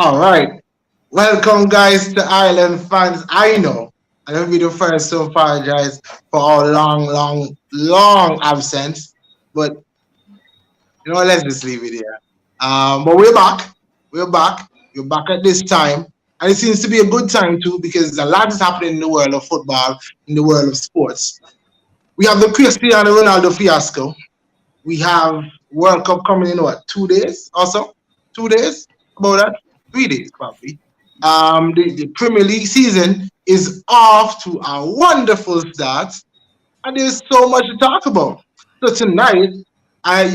All right. Welcome, guys, to Ireland fans. I know I'll be the first to apologize for our long absence, but let's just leave it here. But we're back. We're back. We're back at this time, and it seems to be a good time too because a lot is happening in the world of football, in the world of sports. We have the Cristiano Ronaldo fiasco. We have World Cup coming in what 2 days or so? 2 days? About that? 3 days probably. The Premier League season is off to a wonderful start, and there's so much to talk about. So tonight,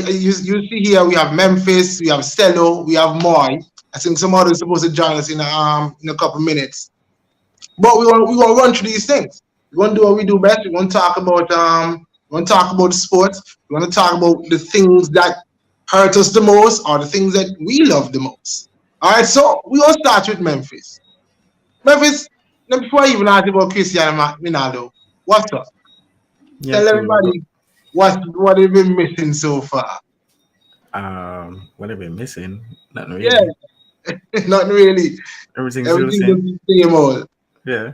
you see here we have Memphis, we have Stelo, we have Moy. I think some others supposed to join us in a couple minutes. But we want to run through these things. We want to do what we do best. We want to talk about the sports. We want to talk about the things that hurt us the most or the things that we love the most. All right, so we will start with Memphis. Memphis, now before I even ask about Cristiano Ronaldo, what's up? Yeah, Tell cool. everybody what they've been missing so far. What have been missing? Nothing Yeah, really. not really. Everything's still the Everything is same. the same old. Yeah.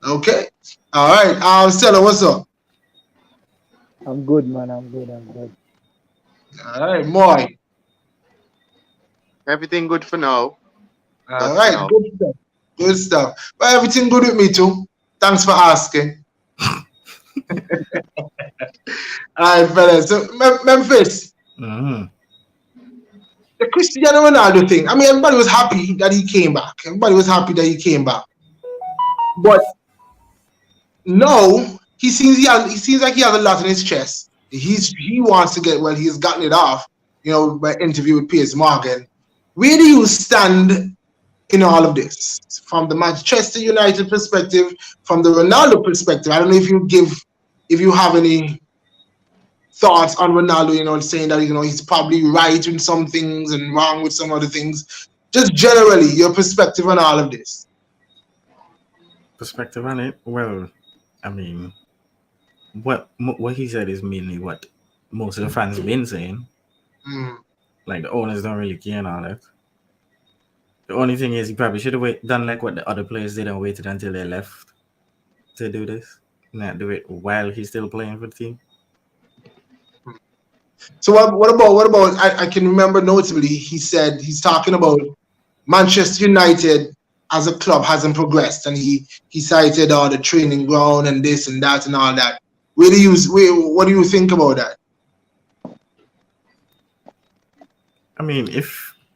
Okay. All right. Stella, what's up? I'm good, man. I'm good. I'm good. All right, Moy. Everything good for now. All Just for right, now. good stuff. Good stuff. But everything good with me too. Thanks for asking. All right, fellas. So Memphis, Mm-hmm. the Cristiano Ronaldo thing. I mean, everybody was happy that he came back. Everybody was happy that he came back. But no, he seems like he has a lot in his chest. He wants to get well. He's gotten it off. By interview with Piers Morgan. Where do you stand in all of this from the Manchester United perspective, from the Ronaldo perspective? I don't know if you have any thoughts on Ronaldo, saying that he's probably right in some things and wrong with some other things. Just generally, your perspective on all of this. Perspective on it. Well, I mean, what he said is mainly what most of the fans been saying. Mm. Like the owners don't really care and all that. The only thing is he probably should have done like what the other players did and waited until they left to do this. Not do it while he's still playing for the team. So what about? I can remember notably he said he's talking about Manchester United as a club hasn't progressed, and he cited all the training ground and this and that and all that. What do you think about that? I mean,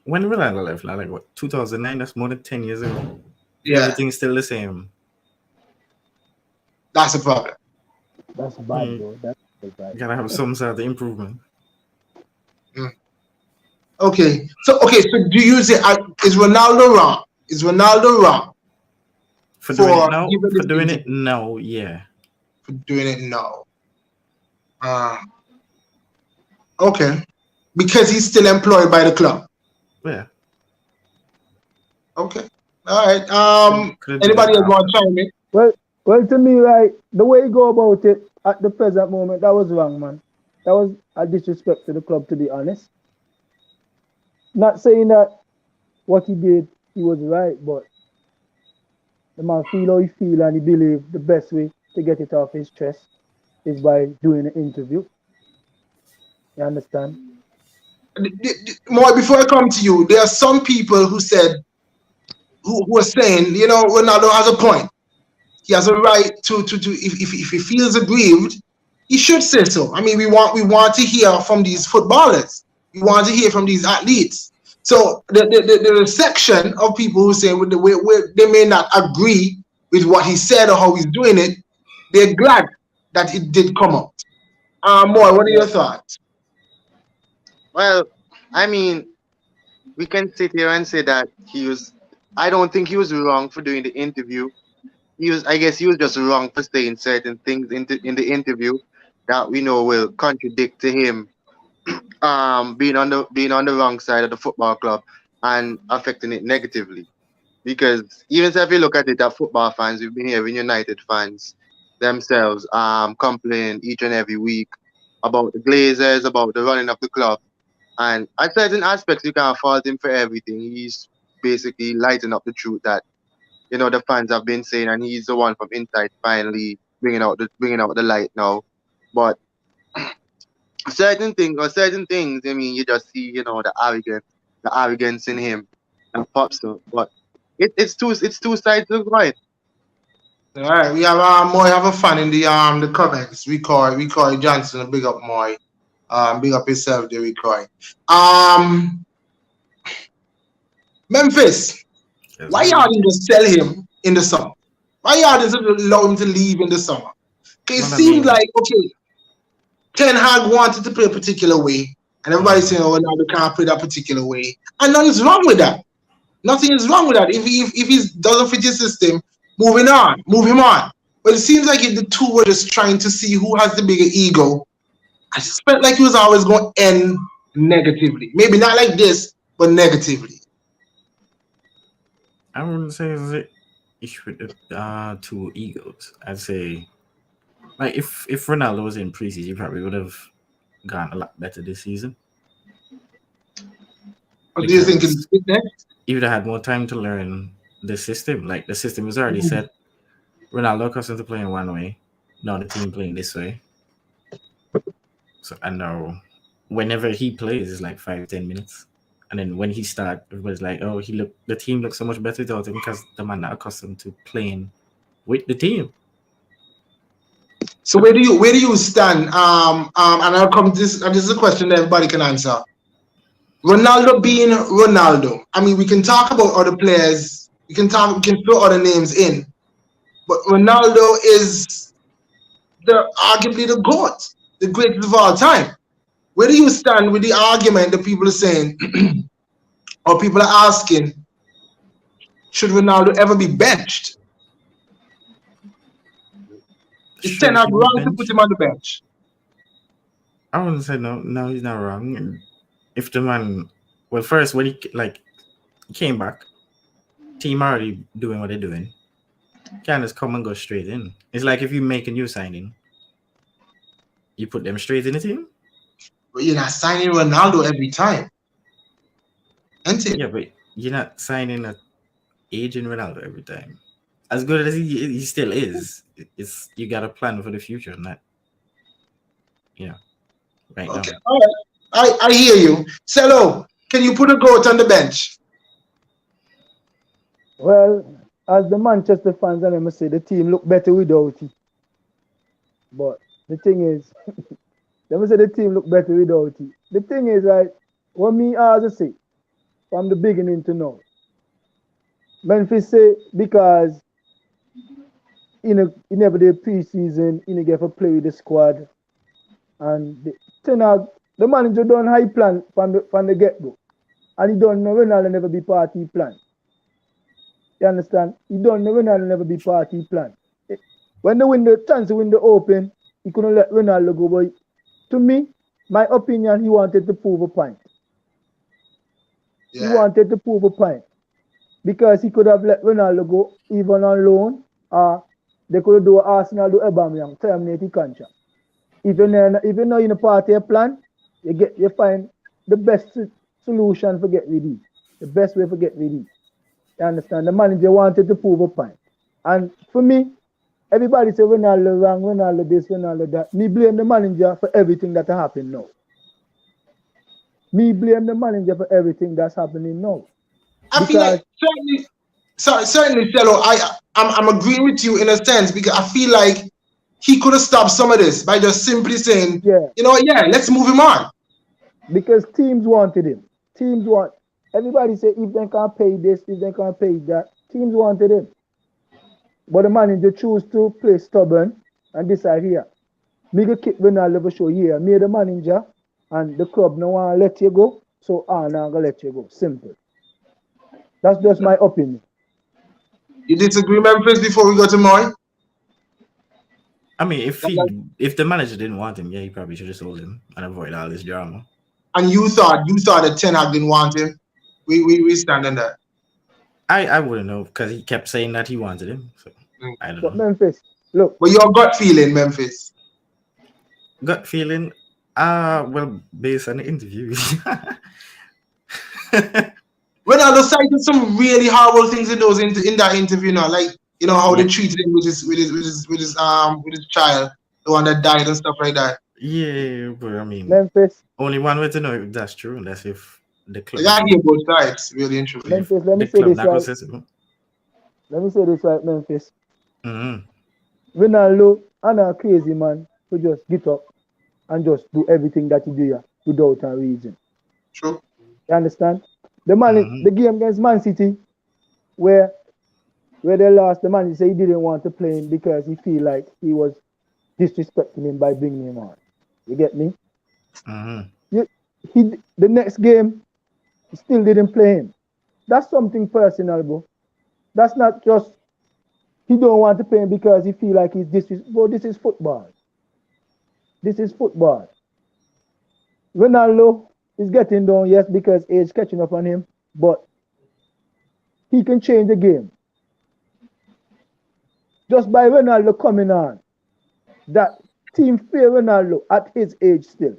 when Ronaldo left, like what 2009, that's more than 10 years ago. Yeah, Everything's still the same. that's a problem. That's bad, bro. That's bad. You gotta have some sort of improvement. Okay, so do you say is Ronaldo wrong? Is Ronaldo wrong For doing it for now? giving For this doing it interview? now, yeah. For doing it now? Okay, because he's still employed by the club. Yeah. Okay, all right. Could've did Anybody that else want after. to chime in? Well, to me, right, the way you go about it at the present moment, that was wrong, man. That was a disrespect to the club, to be honest. Not saying that what he did, he was right, but the man feel how he feel and he believe the best way to get it off his chest is by doing an interview. You understand? More before I come to you, there are some people who said who are saying, Ronaldo has a point. He has a right to if he feels aggrieved, he should say so. I mean, we want to hear from these footballers. We want to hear from these athletes. So there's a section of people who say with the way they may not agree with what he said or how he's doing it. They're glad that it did come out. More, what are your thoughts? Well, I mean, we can sit here and say that I don't think he was wrong for doing the interview. I guess he was just wrong for saying certain things in the interview that we know will contradict to him being on the wrong side of the football club and affecting it negatively. Because even if you look at it, at football fans, we've been hearing United fans themselves complain each and every week about the Glazers, about the running of the club. And at certain aspects, you can't fault him for everything. He's basically lighten up the truth that the fans have been saying, and he's the one from inside finally bringing out the light now. But certain things, I mean, you just see, the arrogance in him and pops up. But it's two sides of the coin. All right, we have Moy have a fan in the comments. We call Johnson. Big up Moy. Big up yourself, there. We call. Memphis. Yes, Why sir. y'all didn't just sell him in the summer? Why y'all didn't allow him to leave in the summer? It Well, I seemed mean, like okay, Ten Hag wanted to play a particular way, and everybody's saying, "Oh, now we can't play that particular way," and nothing's wrong with that. Nothing is wrong with that. If he doesn't fit your system, move him on. But it seems like if the two were just trying to see who has the bigger ego, I just felt like he was always going to end negatively. Maybe not like this, but negatively. I wouldn't say it's an issue with the two egos. I'd say, like, if Ronaldo was in preseason, he probably would have gone a lot better this season What do you think because is it next? he would have had more time to learn the system. Like, the system is already set. Ronaldo accustomed to playing one way. Now the team playing this way. So I know whenever he plays, it's like 5-10 minutes. And then when he started, it was like, oh, the team looks so much better without him because the man not accustomed to playing with the team. So where do you stand? And I'll come this. And this is a question that everybody can answer. Ronaldo being Ronaldo. I mean, we can talk about other players. We can throw other names in, but Ronaldo is arguably the GOAT, the greatest of all time. Where do you stand with the argument that people are saying, or people are asking, should Ronaldo ever be benched? Is Ten Hag wrong to put him on the bench? I wouldn't say no, he's not wrong. If the man, well, first when he came back, team already doing what they're doing. Can't just come and go straight in. It's like if you make a new signing, you put them straight in the team. But you're not signing Ronaldo every time, isn't it? Yeah, but you're not signing a aging Ronaldo every time. As good as he still is, it's you got a plan for the future, not right Okay, now. all right. I hear you. Cello, can you put a GOAT on the bench? Well, as the Manchester fans, I must say the team look better without it. But the thing is, let me say the team look better without it. The thing is, right, what me always say from the beginning to now, Memphis say because he never did preseason, he never get to play with the squad, and the manager done high plan from the get go, and he don't know Ronaldo never be part of plan. You understand? He don't know Ronaldo never be part of plan. When the chance to win the open, he couldn't let Ronaldo go. But to me, my opinion, he wanted to prove a point. Yeah. He wanted to prove a point because he could have let Ronaldo go even on loan, or they could do Arsenal do Aubameyang, terminate the contract. Even though in a party plan, you find the best solution for get rid of it. The best way for get rid of it. You understand? The manager wanted to prove a point. And for me, everybody say Ronaldo wrong, Ronaldo this, Ronaldo that. Me blame the manager for everything that happened now. Me blame the manager for everything that's happening now. I feel like certainly, Cello, I'm agreeing with you in a sense because I feel like he could have stopped some of this by just simply saying, let's move him on. Because teams wanted him. Everybody say if they can't pay this, if they can't pay that, teams wanted him. But the manager choose to play stubborn and decide here. Me go keep Ronaldo for sure here. Me the manager and the club no want to let you go, so I'm not gonna let you go. Simple. That's just my opinion. You disagree, Memphis, before we go to Moy? I mean, if the manager didn't want him, yeah, he probably should have sold him and avoid all this drama. And you thought that Ten Hag didn't want him? We stand on that. I wouldn't know because he kept saying that he wanted him. So I don't know. Memphis, look. But your gut feeling, Memphis. Gut feeling? Well, based on the interview. Ronaldo cited some really horrible things in those in that interview. Now, like how Yeah, they treated him with his child, the one that died and stuff like that. yeah, but I mean, Memphis, only one way to know if that's true. That's if the You club, gotta hear both sides, really and truly. if Memphis. Let me the say club this not right. accessible. Let me say this right, Memphis. Mm-hmm. Ronaldo and a crazy man who just get up and just do everything that he do here without a reason. True. You understand? The man, Mm-hmm. the game against Man City, where they lost, the man said he didn't want to play him because he feel like he was disrespecting him by bringing him on. You get me? Mm-hmm. You, the next game he still didn't play him. That's something personal, bro. That's not just he don't want to play him because he feel like he's bro. This is football. This is football. Ronaldo is getting down, yes, because age catching up on him, but he can change the game just by Ronaldo coming on. That team fear Ronaldo at his age still.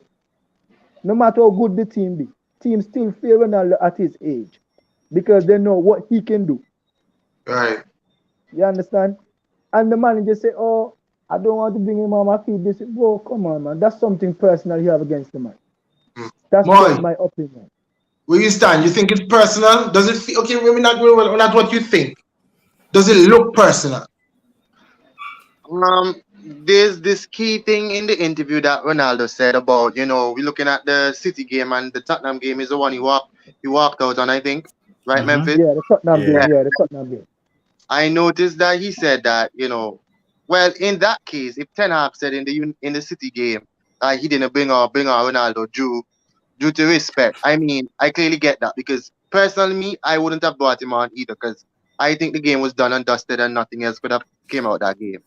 No matter how good the team be, team still fear Ronaldo at his age because they know what he can do. Right. You understand? And the manager say, "Oh, I don't want to bring him on my feet." This, bro, come on, man. That's something personal you have against the man. Mm. That's just Moy, my opinion. where you stand? You think it's personal? Does it feel okay? Maybe not what you think. Does it look personal? There's this key thing in the interview that Ronaldo said about, we're looking at the City game and the Tottenham game is the one he walked out on, I think, right, Mm-hmm. Memphis? Yeah, the Tottenham Yeah. game. Yeah. Yeah, the Tottenham game. I noticed that he said that, well, in that case, if Ten Hag said in the City game he didn't bring on Ronaldo due to respect, I mean, I clearly get that because personally, me, I wouldn't have brought him on either because I think the game was done and dusted and nothing else could have came out that game.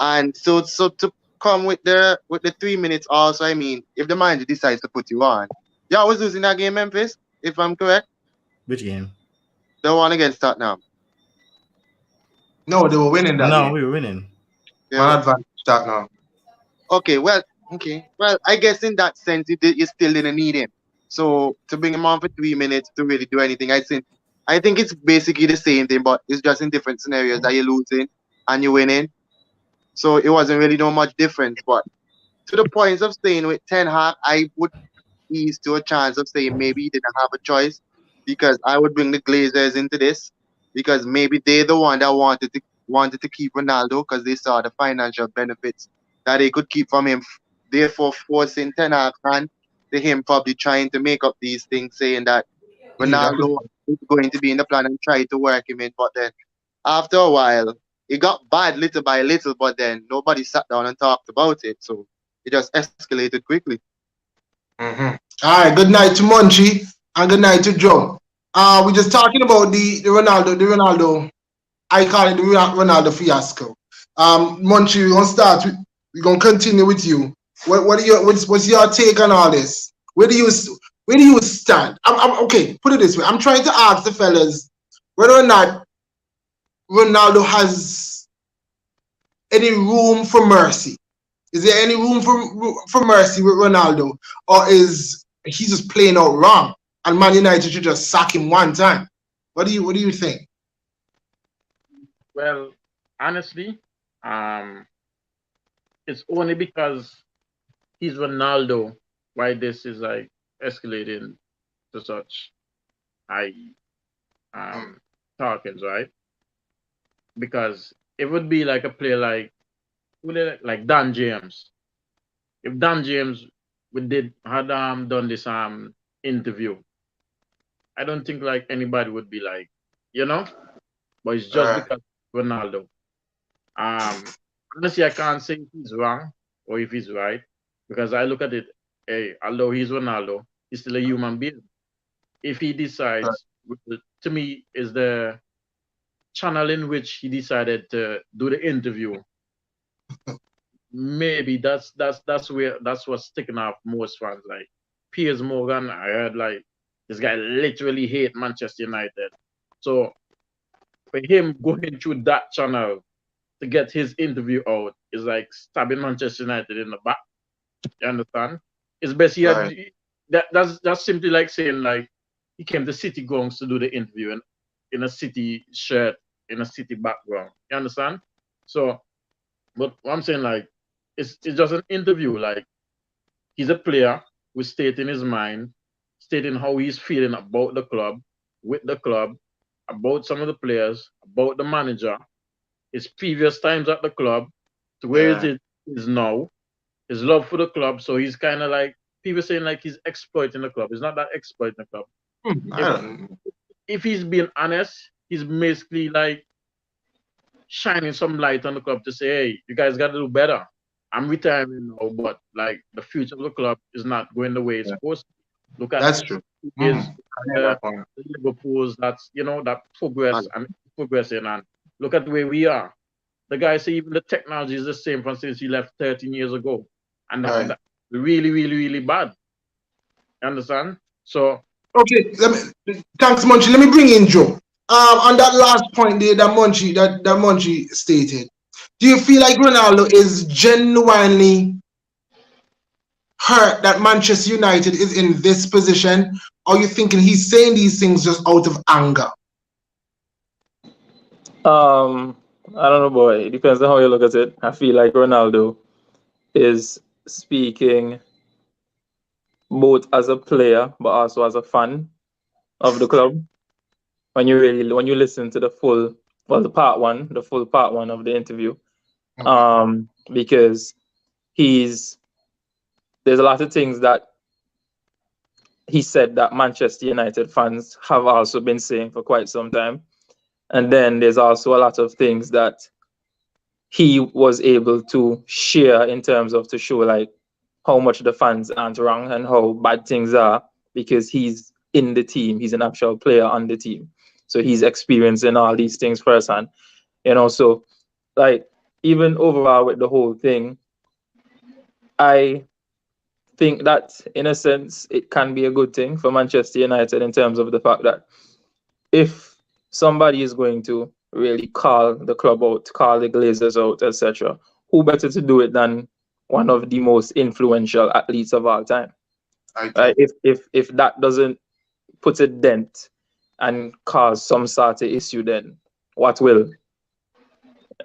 And so to come with the 3 minutes also, I mean, if the manager decides to put you on, yeah, I was losing that game, Memphis, if I'm correct, Which game? the one against Tottenham. No, they were winning that No, game. we were winning. Yeah. Man advantage that now. Okay, well, okay. Well, I guess in that sense, you still didn't need him. So to bring him on for 3 minutes to really do anything, I think it's basically the same thing, but it's just in different scenarios that you're losing and you're winning. So it wasn't really no much difference. But to the points of staying with Ten Hag, I would ease to a chance of saying maybe he didn't have a choice because I would bring the Glazers into this because maybe they're the one that wanted to keep Ronaldo because they saw the financial benefits that they could keep from him, therefore forcing Ten Hag and to him probably trying to make up these things, saying that Yeah, that could. Ronaldo is going to be in the plan and try to work him in, but then after a while it got bad little by little, but then nobody sat down and talked about it, so it just escalated quickly. Mm-hmm. All right. Good night to Munchie and good night to Joe. We're just talking about the Ronaldo. I call it the Ronaldo fiasco. Munchie, we're gonna start. We're gonna continue with you. What's your take on all this? Where do you stand? Okay. Put it this way. I'm trying to ask the fellas whether or not Ronaldo has any room for mercy. Is there any room for mercy with Ronaldo, or is he just playing out wrong? And Man United should just sack him one time. What do you think? Well, honestly, um, it's only because he's Ronaldo why this is like escalating to such high um talkings, right? Because it would be like a player like like Dan James. If Dan James we did had done this interview, I don't think like anybody would be like, you know, but it's just Uh, because Ronaldo. Um, Honestly, I can't say if he's wrong or if he's right because I look at it. Hey, although he's Ronaldo, he's still a human being. If he decides, to me, is the channel in which he decided to do the interview. Maybe that's what's sticking out most fans. Like Piers Morgan, I heard like this guy literally hate Manchester United. So for him going through that channel to get his interview out is like stabbing Manchester United in the back. You understand? It's best he had right. that's simply like saying like he came to City Grounds to do the interview and in a City shirt, in a City background. You understand? So, but what I'm saying, like, it's just an interview. Like, he's a player who's stating his mind, stating how he's feeling about the club, with the club, about some of the players, about the manager, his previous times at the club, to where Yeah. it is now, his love for the club. So he's kind of like people saying like he's exploiting the club. He's not that exploiting the club. I If don't. if he's being honest, he's basically like shining some light on the club to say, hey, you guys got to do better. I'm retiring now, but like the future of the club is not going the way it's Yeah. supposed to. Look at That's true. is I hear that point. Liverpool's that's that progress And and progressing, and look at the way we are. The guy say even the technology is the same from since he left 13 years ago, and Right. that really, really, really bad. You understand? So Okay, thanks, Munchie. Let me bring in Joe. On that last point there, that Munchie stated, do you feel like Ronaldo is genuinely hurt that Manchester United is in this position, or you thinking he's saying these things just out of anger? I don't know, boy. It depends on how you look at it. I feel like Ronaldo is speaking both as a player but also as a fan of the club. When you listen to the full the full part one of the interview, because he's there's a lot of things that he said that Manchester United fans have also been saying for quite some time. And then there's also a lot of things that he was able to share in terms of to show like how much the fans aren't wrong and how bad things are because he's in the team. He's an actual player on the team. So he's experiencing all these things firsthand. So like even overall with the whole thing, I think that in a sense it can be a good thing for Manchester United in terms of the fact that if somebody is going to really call the club out, call the Glazers out, etc., who better to do it than one of the most influential athletes of all time? Right? If that doesn't put a dent and cause some sort of issue, then what will?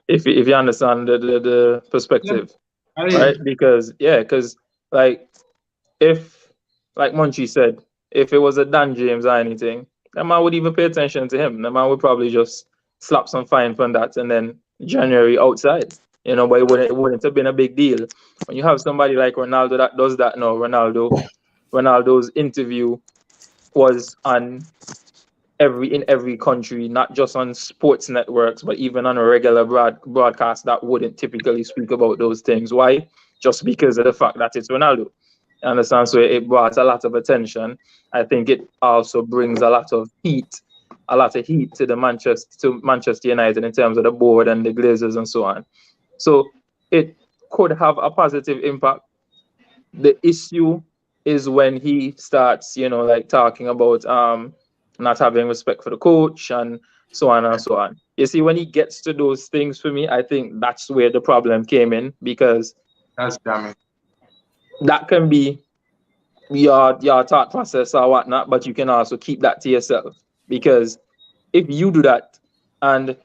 If you understand the perspective, right? Because like if like Munchie said, if it was a Dan James or anything, that man would even pay attention to him. The man would probably just slap some fine from that and then January outside. But it wouldn't have been a big deal. When you have somebody like Ronaldo that does that now, Ronaldo's interview was on in every country, not just on sports networks, but even on a regular broadcast that wouldn't typically speak about those things. Why? Just because of the fact that it's Ronaldo. You understand? So it brought a lot of attention. I think it also brings a lot of heat to the Manchester United in terms of the board and the Glazers and so on. So it could have a positive impact. The issue is when he starts, like talking about not having respect for the coach and so on and so on. You see, when he gets to those things, for me, I think that's where the problem came in, because That's damning. that can be your thought process or whatnot, but you can also keep that to yourself. Because if you do that and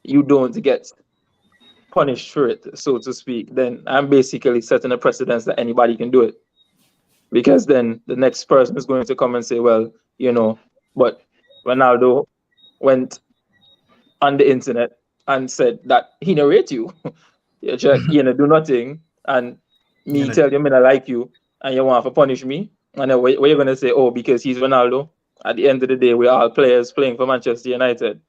you don't get punished for it, so to speak, then I'm basically setting a precedence that anybody can do it. Because then the next person is going to come and say, well, but Ronaldo went on the internet and said that he narrate you. You check, do nothing, and me tell you I like you, and you want to punish me. And then what you're going to say, oh, because he's Ronaldo? At the end of the day, we're all players playing for Manchester United.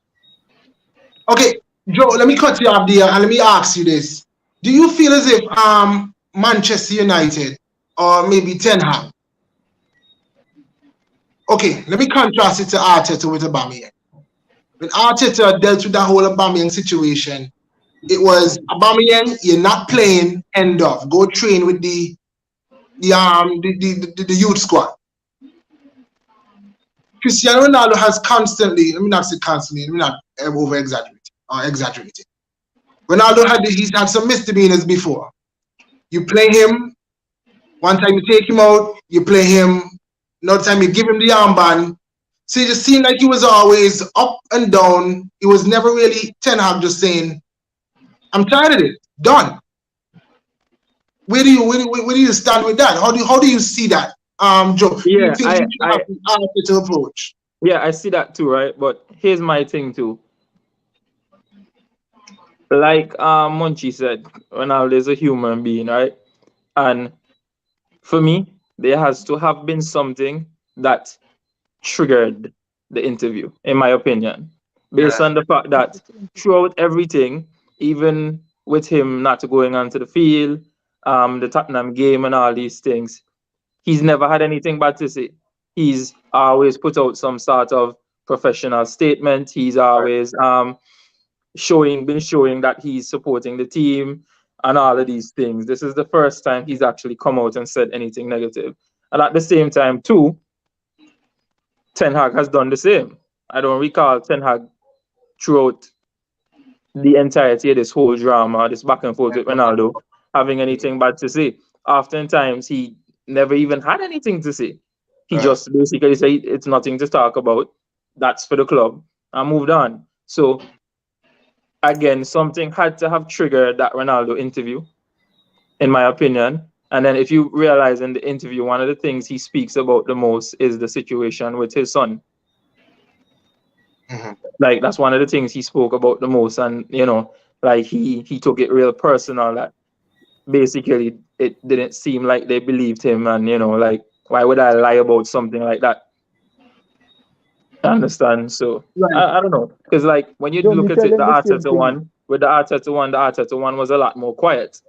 Okay, Joe, let me cut you off there and let me ask you this. Do you feel as if Manchester United or maybe Ten Hag, okay, let me contrast it to Arteta with Aubameyang. When Arteta dealt with that whole Aubameyang situation, it was Aubameyang, you're not playing, end of. Go train with the youth squad. Cristiano Ronaldo has constantly, let me not say constantly, let me not over exaggerating. Ronaldo he's had some misdemeanors before. You play him, one time you take him out, you play him, another time you give him the armband, So it just seemed like he was always up and down. He was never really Ten Hag just saying, "I'm tired of it, done." Where do you stand with that? How do you see that, Joe? Do you Yeah, think he should have the Arteta approach? yeah, I see that too, right? But here's my thing too. Like Munchie said, Ronaldo is a human being, right? And for me, there has to have been something that triggered the interview, in my opinion, based Yeah. on the fact that throughout everything, even with him not going onto the field, the Tottenham game and all these things, he's never had anything bad to say. He's always put out some sort of professional statement. He's always been showing that he's supporting the team and all of these things. This is the first time he's actually come out and said anything negative. And at the same time, too, Ten Hag has done the same. I don't recall Ten Hag throughout the entirety of this whole drama, this back and forth with Ronaldo, having anything bad to say. Oftentimes, he never even had anything to say. He just basically said it's nothing to talk about. That's for the club. And moved on. So, again, something had to have triggered that Ronaldo interview, in my opinion. And then if you realize in the interview, one of the things he speaks about the most is the situation with his son. Mhm. Like that's one of the things he spoke about the most. And like he took it real personal that basically it didn't seem like they believed him. And like, why would I lie about something like that? I understand. So Right. I don't know. Because like when you Don't look be at it, telling the the same Arteta thing. one, with the Arteta one was a lot more quiet.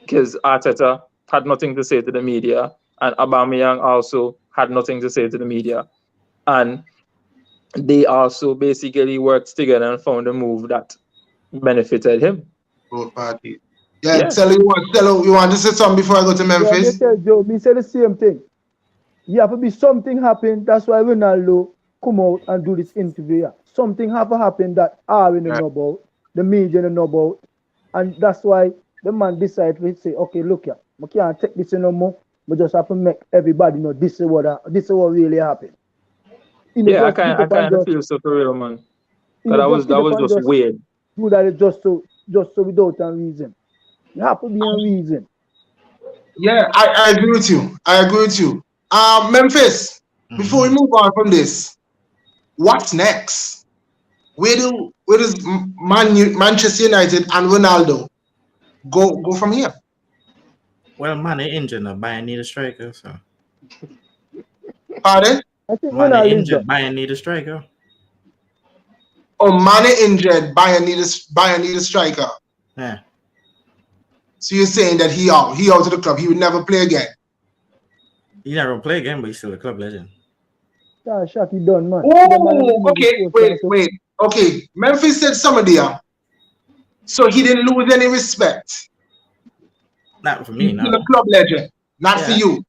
Because Arteta had nothing to say to the media, and Aubameyang also had nothing to say to the media, and they also basically worked together and found a move that benefited him. Both parties. Yeah, Yeah, you want to say something before I go to Yeah, me Memphis? tell Joe, me say the same thing. You have to be something happen. That's why Ronaldo come out and do this interview. Yeah. Something have to happen that I don't know about, the media don't know about, and that's why the man decide to say, okay, look here, I can't take this no more. We just have to make everybody know this is what really happened. yeah, I kind of feel so for real, man. Because that was just weird. do that just so without a reason. You have to be a reason. Yeah, I agree with you. I agree with you. Memphis, before we move on from this, what's next? Where does Manchester United and Ronaldo go from here? Well, Mane injured now. Bayern need a striker. So Pardon? I think Mane Ronaldo is injured. done. Bayern need a striker. Oh, Mane injured. Bayern need a striker. Yeah. So you're saying that he out of the club. He would never play again. He's not gonna play again, but he's still a club legend. Yeah, Shaki done, man. Oh, okay. Wait. Okay. Memphis said somebody there. So he didn't lose any respect. Not for me, He's still no. a club legend. Not for you.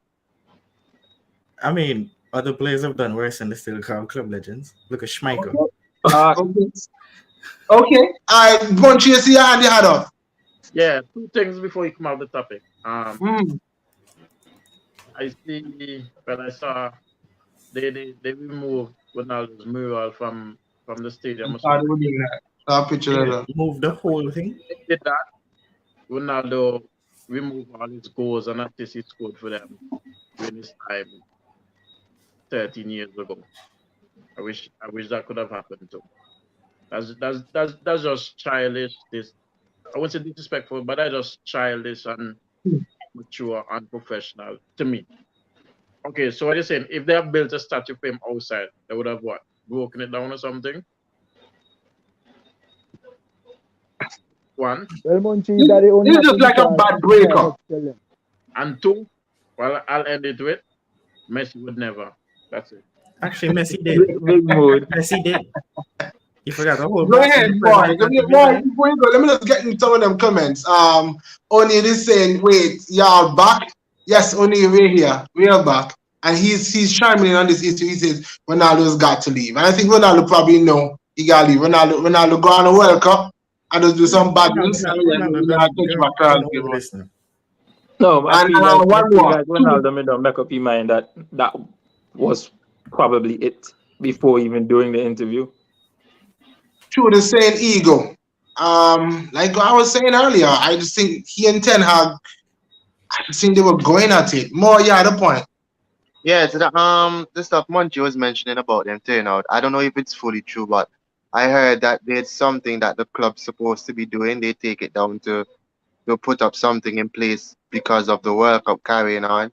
I mean, other players have done worse and they still called club legends. Look at Schmeichel. Okay. Bunch you see your hand you had up. Yeah, two things before you come out of the topic. I saw they removed Ronaldo's mural from the stadium. Move the whole thing. They did that. Ronaldo removed all his goals and assists he scored for them during his time 13 years ago. I wish that could have happened too. That's just childish. I wouldn't say disrespectful, but that's just childish and mature and professional to me. Okay, so what you're saying, if they have built a statue for him outside, they would have what? Broken it down or something? One. Well, Munchie, that it only This is just like a bad breakup. And two, well, I'll end it with Messi would never. That's it. Actually, Messi did. Big mood. Messi did. You forgot the whole. Go ahead, boy. Before you go, let me just get in some of them comments. Oni is saying, wait, y'all back? Yes, Oni, we're here. We're back. And he's chiming in on this issue. He says Ronaldo's got to leave. And I think Ronaldo probably know he got to leave. Ronaldo go on a World Cup and just do some bad news. No, I feel like Ronaldo may not make up his mind that was probably it. before even doing the interview. True, the same ego. Like I was saying earlier, I just think he and Ten Hag, I just think they were going at it. More, yeah, the point. Yeah, so the stuff Munchie was mentioning about them turnout. I don't know if it's fully true, but I heard that there's something that the club's supposed to be doing. They take it down to put up something in place because of the World Cup carrying on.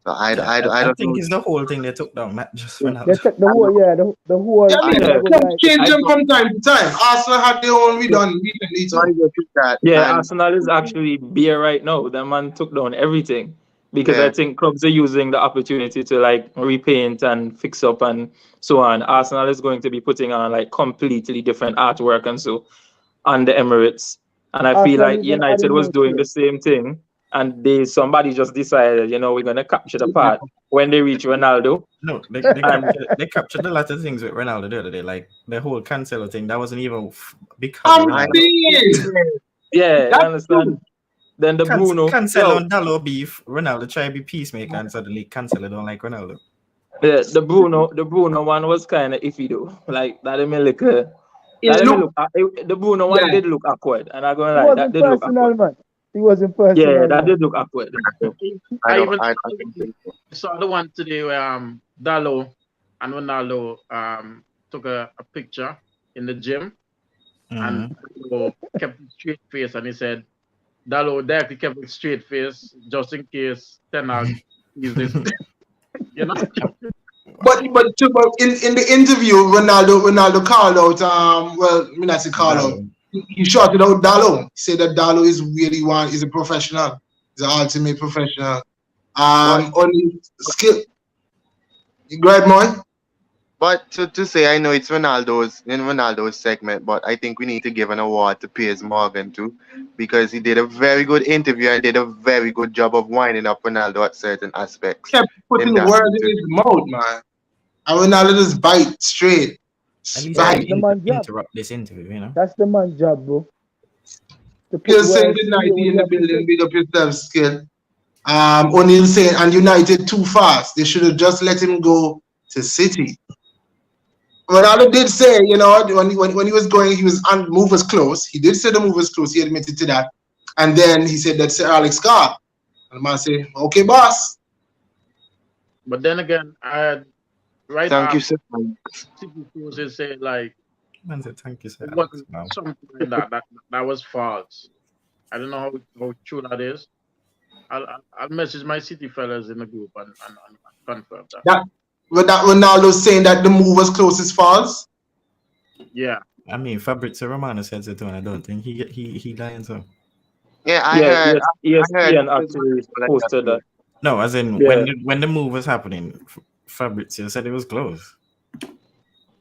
So I I don't think know. it's the whole thing they took down, not just They Ronaldo. took the I whole, don't, yeah, the whole Yeah, I mean, thing Yeah, was clubs like, change I them don't. from time to time. Arsenal had their own redone recently sorry too. to do that. Yeah, And Arsenal is actually bare right now. The man took down everything because I yeah, think clubs are using the opportunity to like repaint and fix up and so on. Arsenal is going to be putting on like completely different artwork and so on the Emirates. And I feel Arsenal like even United adding was more doing the players. same thing. And somebody just decided, we're gonna capture the part when they reach Ronaldo. No, And they captured a lot of things with Ronaldo the other day, like the whole Cancelo thing. That wasn't even because of I'm I Ronaldo. saying yeah, you that's understand? true. Then the Bruno, Cancelo yo, and Dallo beef. Ronaldo try to be peacemaker, and suddenly Cancelo don't like Ronaldo. yeah, the Bruno one was kind of iffy though. Like that made me look, It look, the Bruno one yeah. did look awkward, and I'm gonna It lie, that wasn't did look awkward. personal, man. It wasn't Yeah, personal, that man. did look awkward. I even I don't think so. saw the one today where Dallo and Ronaldo took a picture in the gym, and Mm-hmm. Dallo kept a straight face, and he said Dallo directly kept a straight face just in case Ten Hag is this, you know. But in the interview, Ronaldo called out well, me not say call out. Dallo. He shouted out Dallo. He said that Dallo is really one is a professional. He's an ultimate professional. But Only skill. Go ahead, Moy. but to say I know it's Ronaldo's segment, but I think we need to give an award to Piers Morgan too, because he did a very good interview and did a very good job of winding up Ronaldo at certain aspects Kept in putting that words in interview. his mouth, man. And Ronaldo just bite straight. At least Yeah, I that's Bite. the man's job. interrupt this interview, you know. That's the man's job, bro. To put Piers saying words good to night hear what in you the have to building. say. Big up yourself, skill. O'Neal saying and United too fast. They should have just let him go to City. Ronaldo did say, when he was going, he was on move was close. He did say the move was close. He admitted to that. And then he said that Sir Alex Scott. And the man said, okay, boss. But then again, right Thank you, after sir. City closes, say like Man said, "Thank you, sir." it Alex." wasn't Wow. something like that was false. I don't know how true that is. I'll message my City fellas in the group and confirm that. That Ronaldo saying that the move was close is false. Yeah. I mean, Fabrizio Romano said so too, and I don't think he lying so. Yeah, Yeah, I heard ESPN actually like that posted too. that. No, as in Yeah. when the move was happening, Fabrizio said it was close.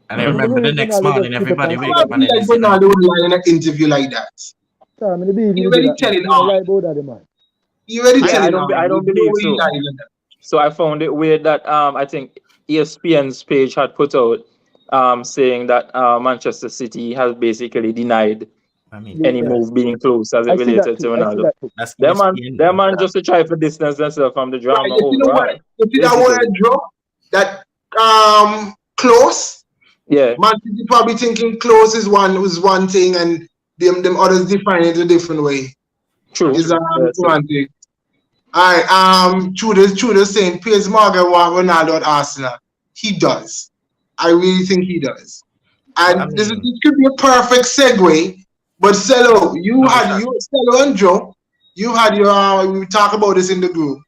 And I I mean, the remember the believe next Ronaldo morning, just pick up everybody and I wake say up don't that. and feel then they like say, "No, Ronaldo would lie in an interview like that. So, I mean, the believe He he do already that, man. telling You don't off. lie about that, man. He already I- telling I off. don't There's no believe way he so. lies in that. So I found it weird that I think ESPN's page had put out saying that Manchester City has basically denied I mean, any Yeah. move being close as it I see that related to too. I see Ronaldo. that too. that's Their man, ESPN their though. man just to try to distance themselves from the Right, drama you know what? overall. You see that Basically. word drop? That close? Yeah, Man City probably thinking close is one thing and them others define it a different way. true. Is Yeah, true. semantic. Alright, true the saying Piers Morgan want Ronaldo at Arsenal. He does. I really think he does. And Well, I this mean, could be a perfect segue. But Cello, No, Cello and Joe, you had your we talk about this in the group.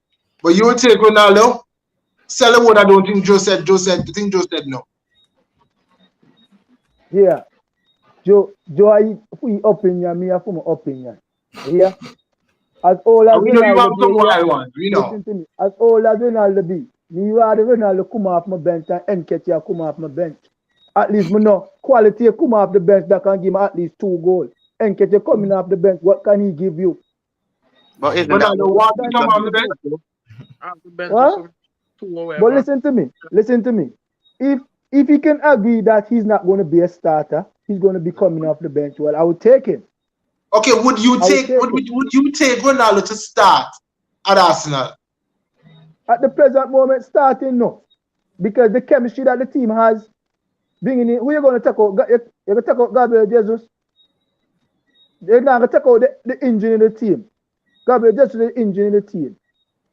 But you would take Ronaldo. Cello what I don't think Joe said. I think Joe said no. Yeah. Joe, I for your opinion, me for my opinion. Yeah. As old as And we know you have Ronaldo some be, yeah, wild ones, we know. listen to me. As old as Ronaldo be, me rather Ronaldo come off my bench and Nketiah come off my bench. At least me know quality come off the bench that can give me at least 2 goals. Nketiah coming off the bench, what can he give you? But isn't that Ronaldo want to come on the bench. After bench What? or some two or But whatever. listen to me. If he can agree that he's not going to be a starter, he's going to be coming off the bench. Well, I would take him. Okay, would you I would take take would you take Ronaldo to start at Arsenal? At the present moment, starting no, because the chemistry that the team has Bringing in, who you going to take out? You're going to take out Gabriel Jesus. They're not going to take out the engine in the team. Gabriel Jesus is the engine in the team.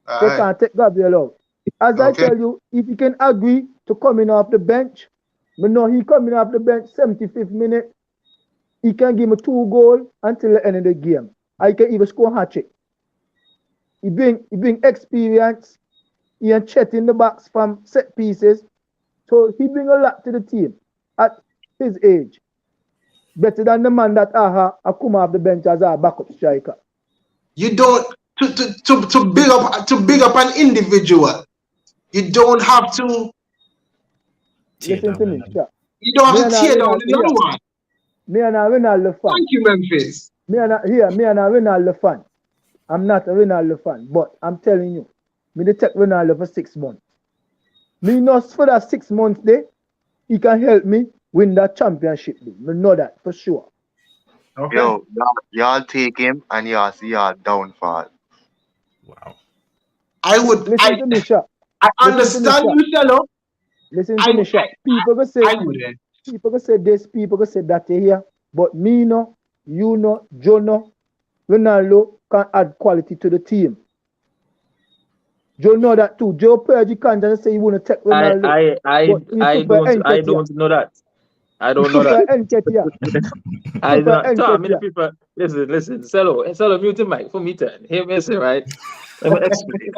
They Alright. can't take Gabriel out. As I Okay. tell you, if he can agree to coming off the bench, but no, he coming off the bench 75th minute, he can give me 2 goals until the end of the game. I can even score a hat-trick. He bring experience. He and Chet in the box from set pieces. So he bring a lot to the team at his age. Better than the man that I come off the bench as a backup striker. You don't to big up an individual. You don't have to. Tear Listen down to me, another. sure. You don't Me have to and tear down Ronaldo, another one. Me and a Ronaldo fan. Thank you, Memphis. Me and a Ronaldo fan. I'm not a Ronaldo fan, but I'm telling you, me they take Ronaldo for 6 months. Me know for that 6 months there, he can help me win that championship. Me know that for sure. Okay. Yo, y'all take him and y'all see y'all downfall. Wow. I would. Listen to me, sure. I Listen to me, understand sir. you, fellow. Listen to me, sure. People go say, I wouldn't. people go say this, people go say that here, but me know, you know, Joe know, Ronaldo can add quality to the team. Joe know that too. Joe Pergy can't just say he want to take Ronaldo. I don't know that. I don't know that. I do not. So, many people. Listen. Cello, mute the mic for me turn. Hear me say, right? Let me explain.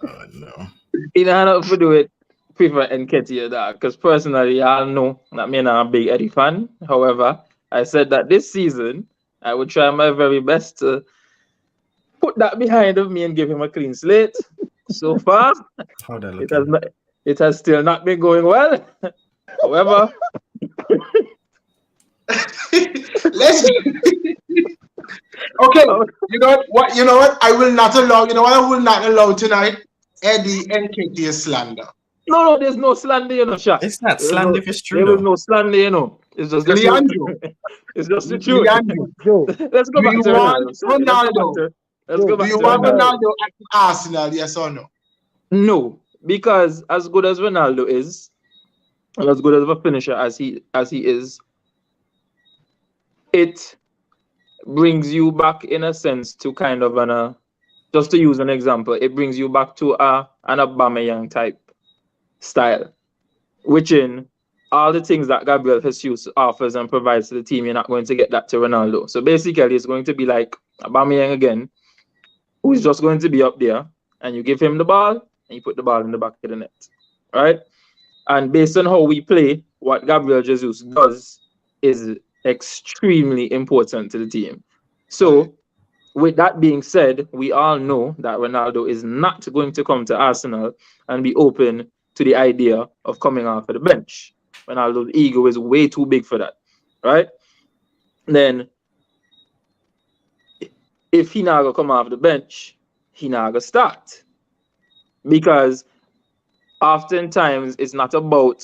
Oh no. You know how to do it. Prefer Nketiah that because personally, y'all know that me not a big Eddie fan. However, I said that this season I would try my very best to put that behind of me and give him a clean slate. So far, How that it looking? has still not been going well. However, Let's. Okay. You know what? You know what? I will not allow. You know what? I will not allow tonight. Eddie Nketiah slander. no, there's no slander, you know, Shaq. It's not slander if it's true There was though. no slander, you know. It's just Leandro. it's just the truth. Leandro. Joe, Let's go Do back you to want Ronaldo. Let's go Do back you to want Ronaldo. Ronaldo at Arsenal? Yes or no? No, because as good as Ronaldo is, and as good as a finisher as he is, it brings you back in a sense to kind of just to use an example, it brings you back to an Aubameyang type style, which in all the things that Gabriel Jesus offers and provides to the team, you're not going to get that to Ronaldo. So basically, it's going to be like Aubameyang again, who is just going to be up there, and you give him the ball, and you put the ball in the back of the net, right? And based on how we play, what Gabriel Jesus does is extremely important to the team. So, with that being said, we all know that Ronaldo is not going to come to Arsenal and be open to the idea of coming off of the bench. Ronaldo's ego is way too big for that, right? Then, if he not gonna come off the bench, he not gonna start. Because oftentimes it's not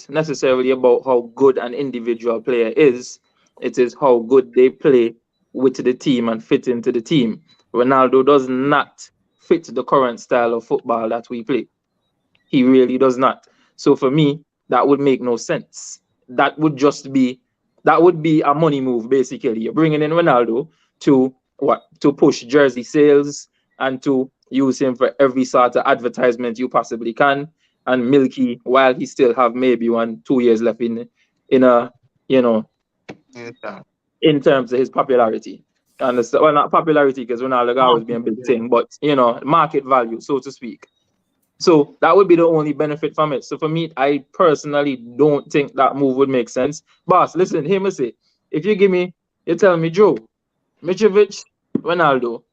necessarily about how good an individual player is. It is how good they play with the team and fit into the team. Ronaldo does not fit the current style of football that we play. He really does not. So for me, that would make no sense. That would be a money move, basically. You're bringing in Ronaldo to push jersey sales and to use him for every sort of advertisement you possibly can. And Milky, while he still have maybe 1-2 years left in terms of his popularity. Understand? Well, not popularity because Ronaldo always been a big thing, but market value, so to speak. So that would be the only benefit from it. So for me, I personally don't think that move would make sense. Boss, listen, hear me say, if you tell me, Joe, Mitrovic, Ronaldo,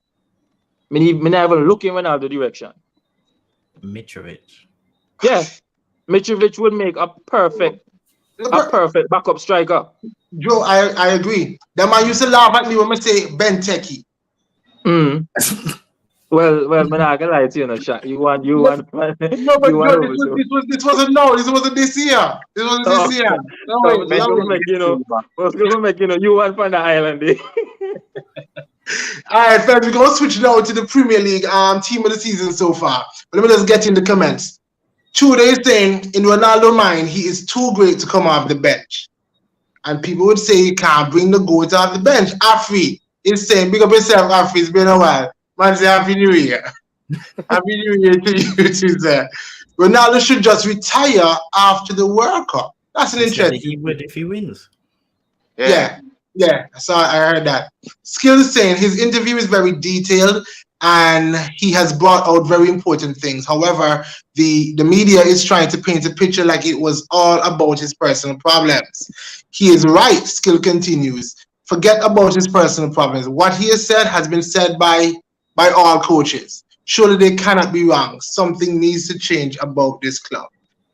me not even look in Ronaldo direction. Mitrovic. Yeah, Mitrovic would make a perfect backup striker. Joe, I agree. The man used to laugh at me when I say Ben Techie. Well, I'm not gonna lie to you, no shot. You want. No, but Joe, this wasn't this year. This wasn't this year. No, I was gonna make you want from the island. All right, friends, we're gonna switch now to the Premier League team of the season so far. But let me just get in the comments. Chuda is saying in Ronaldo's mind, he is too great to come off the bench. And people would say you can't bring the goat off the bench. Afri is saying, big up yourself, Afri, it's been a while. Man, say Happy New Year. Happy New Year to you too, sir. Ronaldo should just retire after the World Cup. That's an He said interesting. he would if he wins. Yeah. So I heard that. Skill is saying his interview is very detailed and he has brought out very important things. However, the media is trying to paint a picture like it was all about his personal problems. He is right, Skill continues. Forget about his personal problems. What he has been said by all coaches. Surely they cannot be wrong. Something needs to change about this club.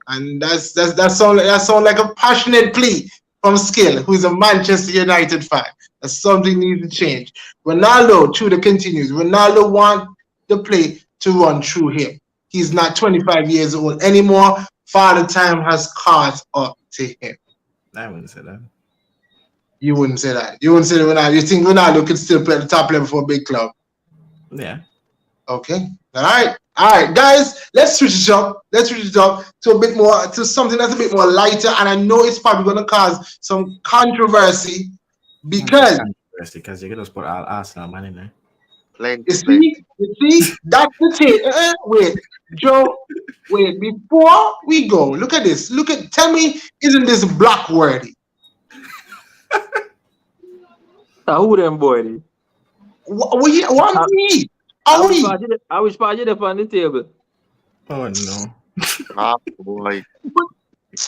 And that sound like a passionate plea from Skill, who is a Manchester United fan. That something needs to change. Ronaldo, Tudor continues. Ronaldo wants the play to run through him. He's not 25 years old anymore. Father time has caught up to him. I wouldn't say that. You wouldn't say that. You wouldn't say that Ronaldo. You think Ronaldo could still play at the top level for a big club? Yeah. Okay. All right, guys. Let's switch it up. To a bit more, to something that's a bit more lighter. And I know it's probably going to cause some controversy because you're gonna put all Arsenal man in there. you see, that's the thing. Wait, Joe. Wait, before we go, look at this. Tell me, isn't this black worthy? Who them boy? What me? I wish part you on the table. Oh no. Boy.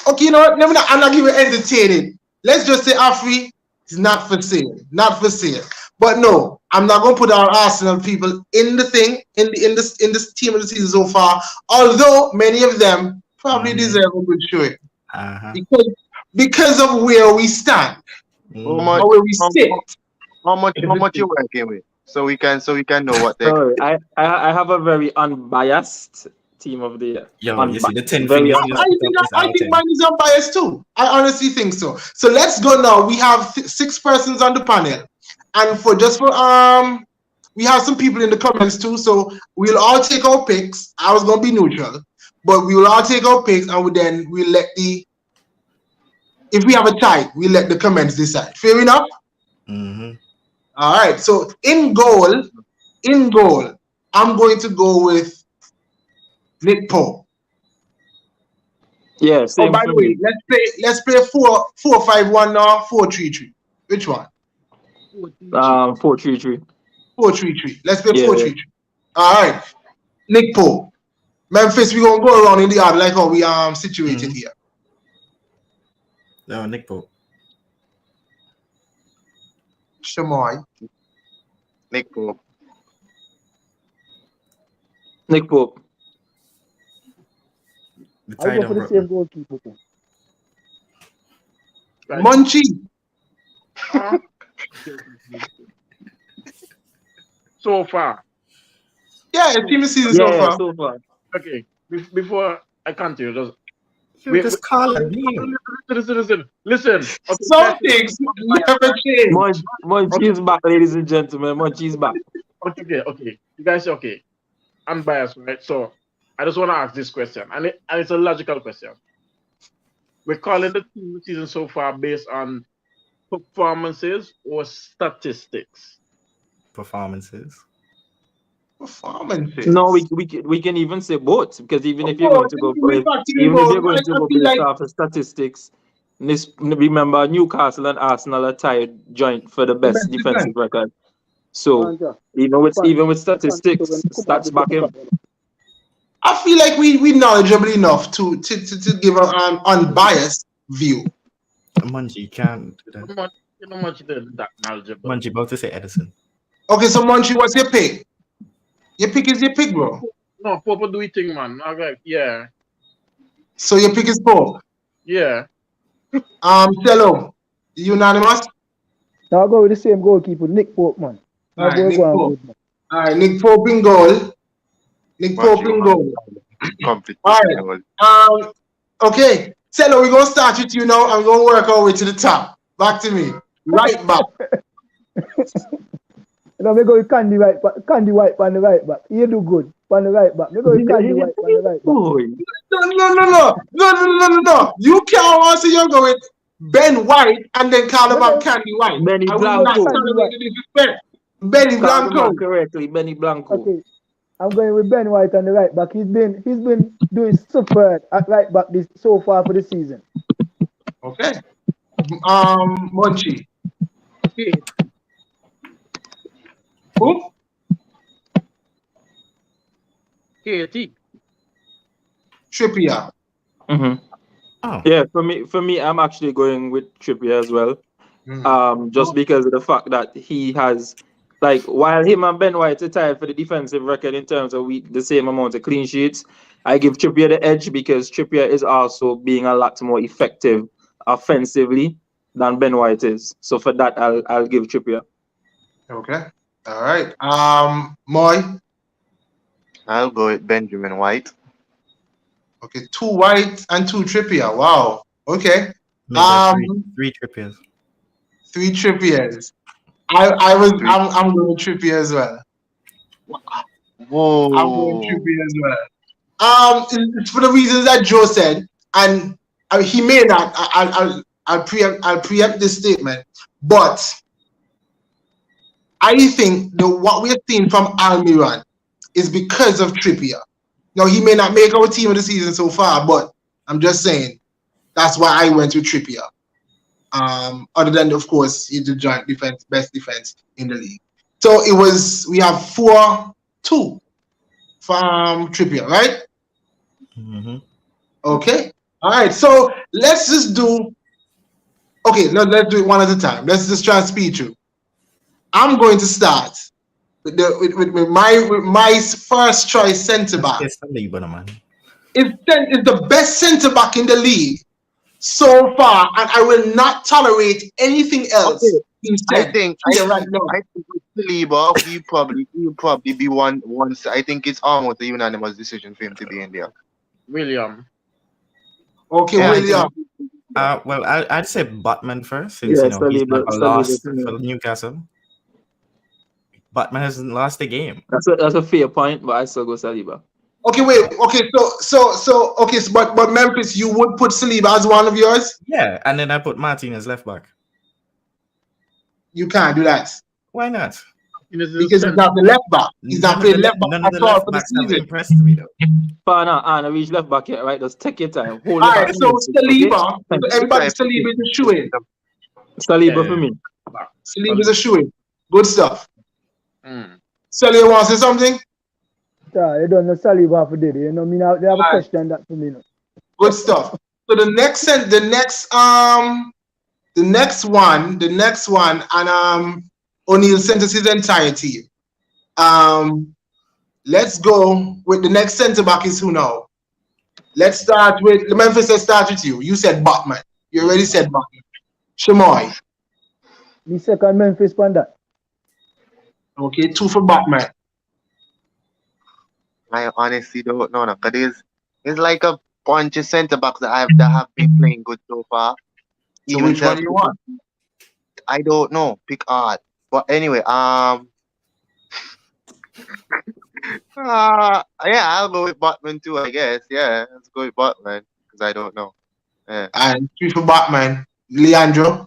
Okay, you know what? I'm not giving entertaining. Let's just say Afri is not for sale. Not for sale. But no, I'm not gonna put our Arsenal people in the thing, in this team of the season so far, although many of them probably deserve a good showing. Because of where we stand. Or where we sit. How much you working with? So we can know what they. Sorry, I have a very unbiased team of the year. Yo, you see the 10 very I think mine is unbiased too. I honestly think so. So let's go now. We have 6 persons on the panel, and we have some people in the comments too. So we'll all take our picks. I was gonna be neutral, but we will all take our picks, and we'll let if we have a tie, we'll let the comments decide. Fair enough. Mm-hmm. All right. So in goal, I'm going to go with Nick Pope. Yeah, same. Oh, by the way, let's play 4-5-1 now, 4-3-3. Which one? 4-3-3. 4-3-3. Let's play 4-3-3. All right. Nick Pope. Memphis, we're gonna go around in the yard like how we situated here. No, Nick Pope. Shamoy. Nick Pope. I'll go for the same goalkeeper. Right. Munchie. So far. Yeah, team of the season so far. Okay. Before I continue, just call a name. Listen. Some things never change. Munchie's back, ladies and gentlemen. Munchie's back. Okay. You guys say okay. I'm biased, right? So I just want to ask this question, and it's a logical question. We're calling the team season so far based on performances or statistics? Performances. No, we can even say both, because even if you're going to go based off of statistics, remember Newcastle and Arsenal are tied joint for the best defensive record. So even with statistics, stats back him. I feel like we knowledgeable enough to give an unbiased view. Munchie can't do that. You know much that knowledgeable. Munchie about to say Edison. Okay, so Munchie, what's your pick? Your pick is your pick, bro. No, Pope do it thing, man. Okay, yeah. So your pick is Pope. Yeah. Cello, unanimous? I'll go with the same goalkeeper, Nick Pope, man. All right, Nick Pope in goal. All right. Okay, Cello, we're gonna start with you now. I'm gonna work our way to the top. Back to me. Right back. We go with Candy White on the right back. You do good. on the right back. Me go with Candy White on the right back. Boy. No. You can't also you go with Ben White and then call him No. Candy White. Benny I will not Blanco. tolerate the disrespect. Benny Call the Blanco. man correctly, Benny Blanco. Okay. I'm going with Ben White on the right back. He's been doing super at right back this so far for the season. Okay. Monchi. Who? KT. Trippier. Mm-hmm. Oh, Yeah, for me, I'm actually going with Trippier as well. Just because of the fact that he has, like, while him and Ben White are tied for the defensive record in terms of the same amount of clean sheets, I give Trippier the edge because Trippier is also being a lot more effective offensively than Ben White is. So for that, I'll give Trippier. Okay. All right. Moy. I'll go with Benjamin White. Okay, 2 White and 2 Trippier. Wow. Okay. three Trippiers. 3 Trippiers. I'm going Trippier as well. Whoa. I'm going Trippier as well. It's for the reasons that Joe said, and he may not. I'll preempt this statement, but I think what we're seeing from Almiron is because of Trippier. Now, he may not make our team of the season so far, but I'm just saying that's why I went with Trippier. Other than, of course, he's the joint defense, best defense in the league. So we have 4-2 from Trippier, right? Mm-hmm. Okay. All right. So let's just do. Okay, let's do it one at a time. Let's just try and speed through. I'm going to start with my first choice centre back. It's Saliba, man. Is the best centre back in the league so far, and I will not tolerate anything else. Okay. Instead, I think with Saliba, he'll probably be one. I think it's almost a unanimous decision for him to be in there. William. Okay, Yeah, William. Well, I'd say Batman first, since Yeah, he's Saliba- not Saliba lost to me. for Newcastle. Batman hasn't lost a game. That's a fair point, but I still go Saliba. Okay, wait. Okay, but Memphis, you would put Saliba as one of yours? Yeah, and then I put Martinez left back. You can't do that Why not? because he's not the left back. He's not playing left back None of the at all left for the backs have season. impressed me though. Anna, reach left back here, right? Just take your time. Hold All it right, back. so Saliba, Thank you. everybody, Saliba is a shoe-in. Saliba Yeah. for me. Saliba is a shoe-in. Good stuff. Mm. Saliba wants to say something? Yeah, you don't know Saliba for Diddy. You know, me now they have a question that for me. No. Good stuff. So the next one, and O'Neal sent us his entire team. Let's go with the next centre back is who now? Let's start with Memphis. Let's start with you. You said Batman. You already said Batman. Shamoy. Me second Memphis Panda. Okay, 2 for Batman. I honestly don't know. Because it's like a bunch of centre backs that have been playing good so far. So which one do you want? I don't know. Pick art. But anyway, yeah, I'll go with Batman too, I guess. Yeah, let's go with Batman because I don't know. Yeah. And 3 for Batman. Leandro.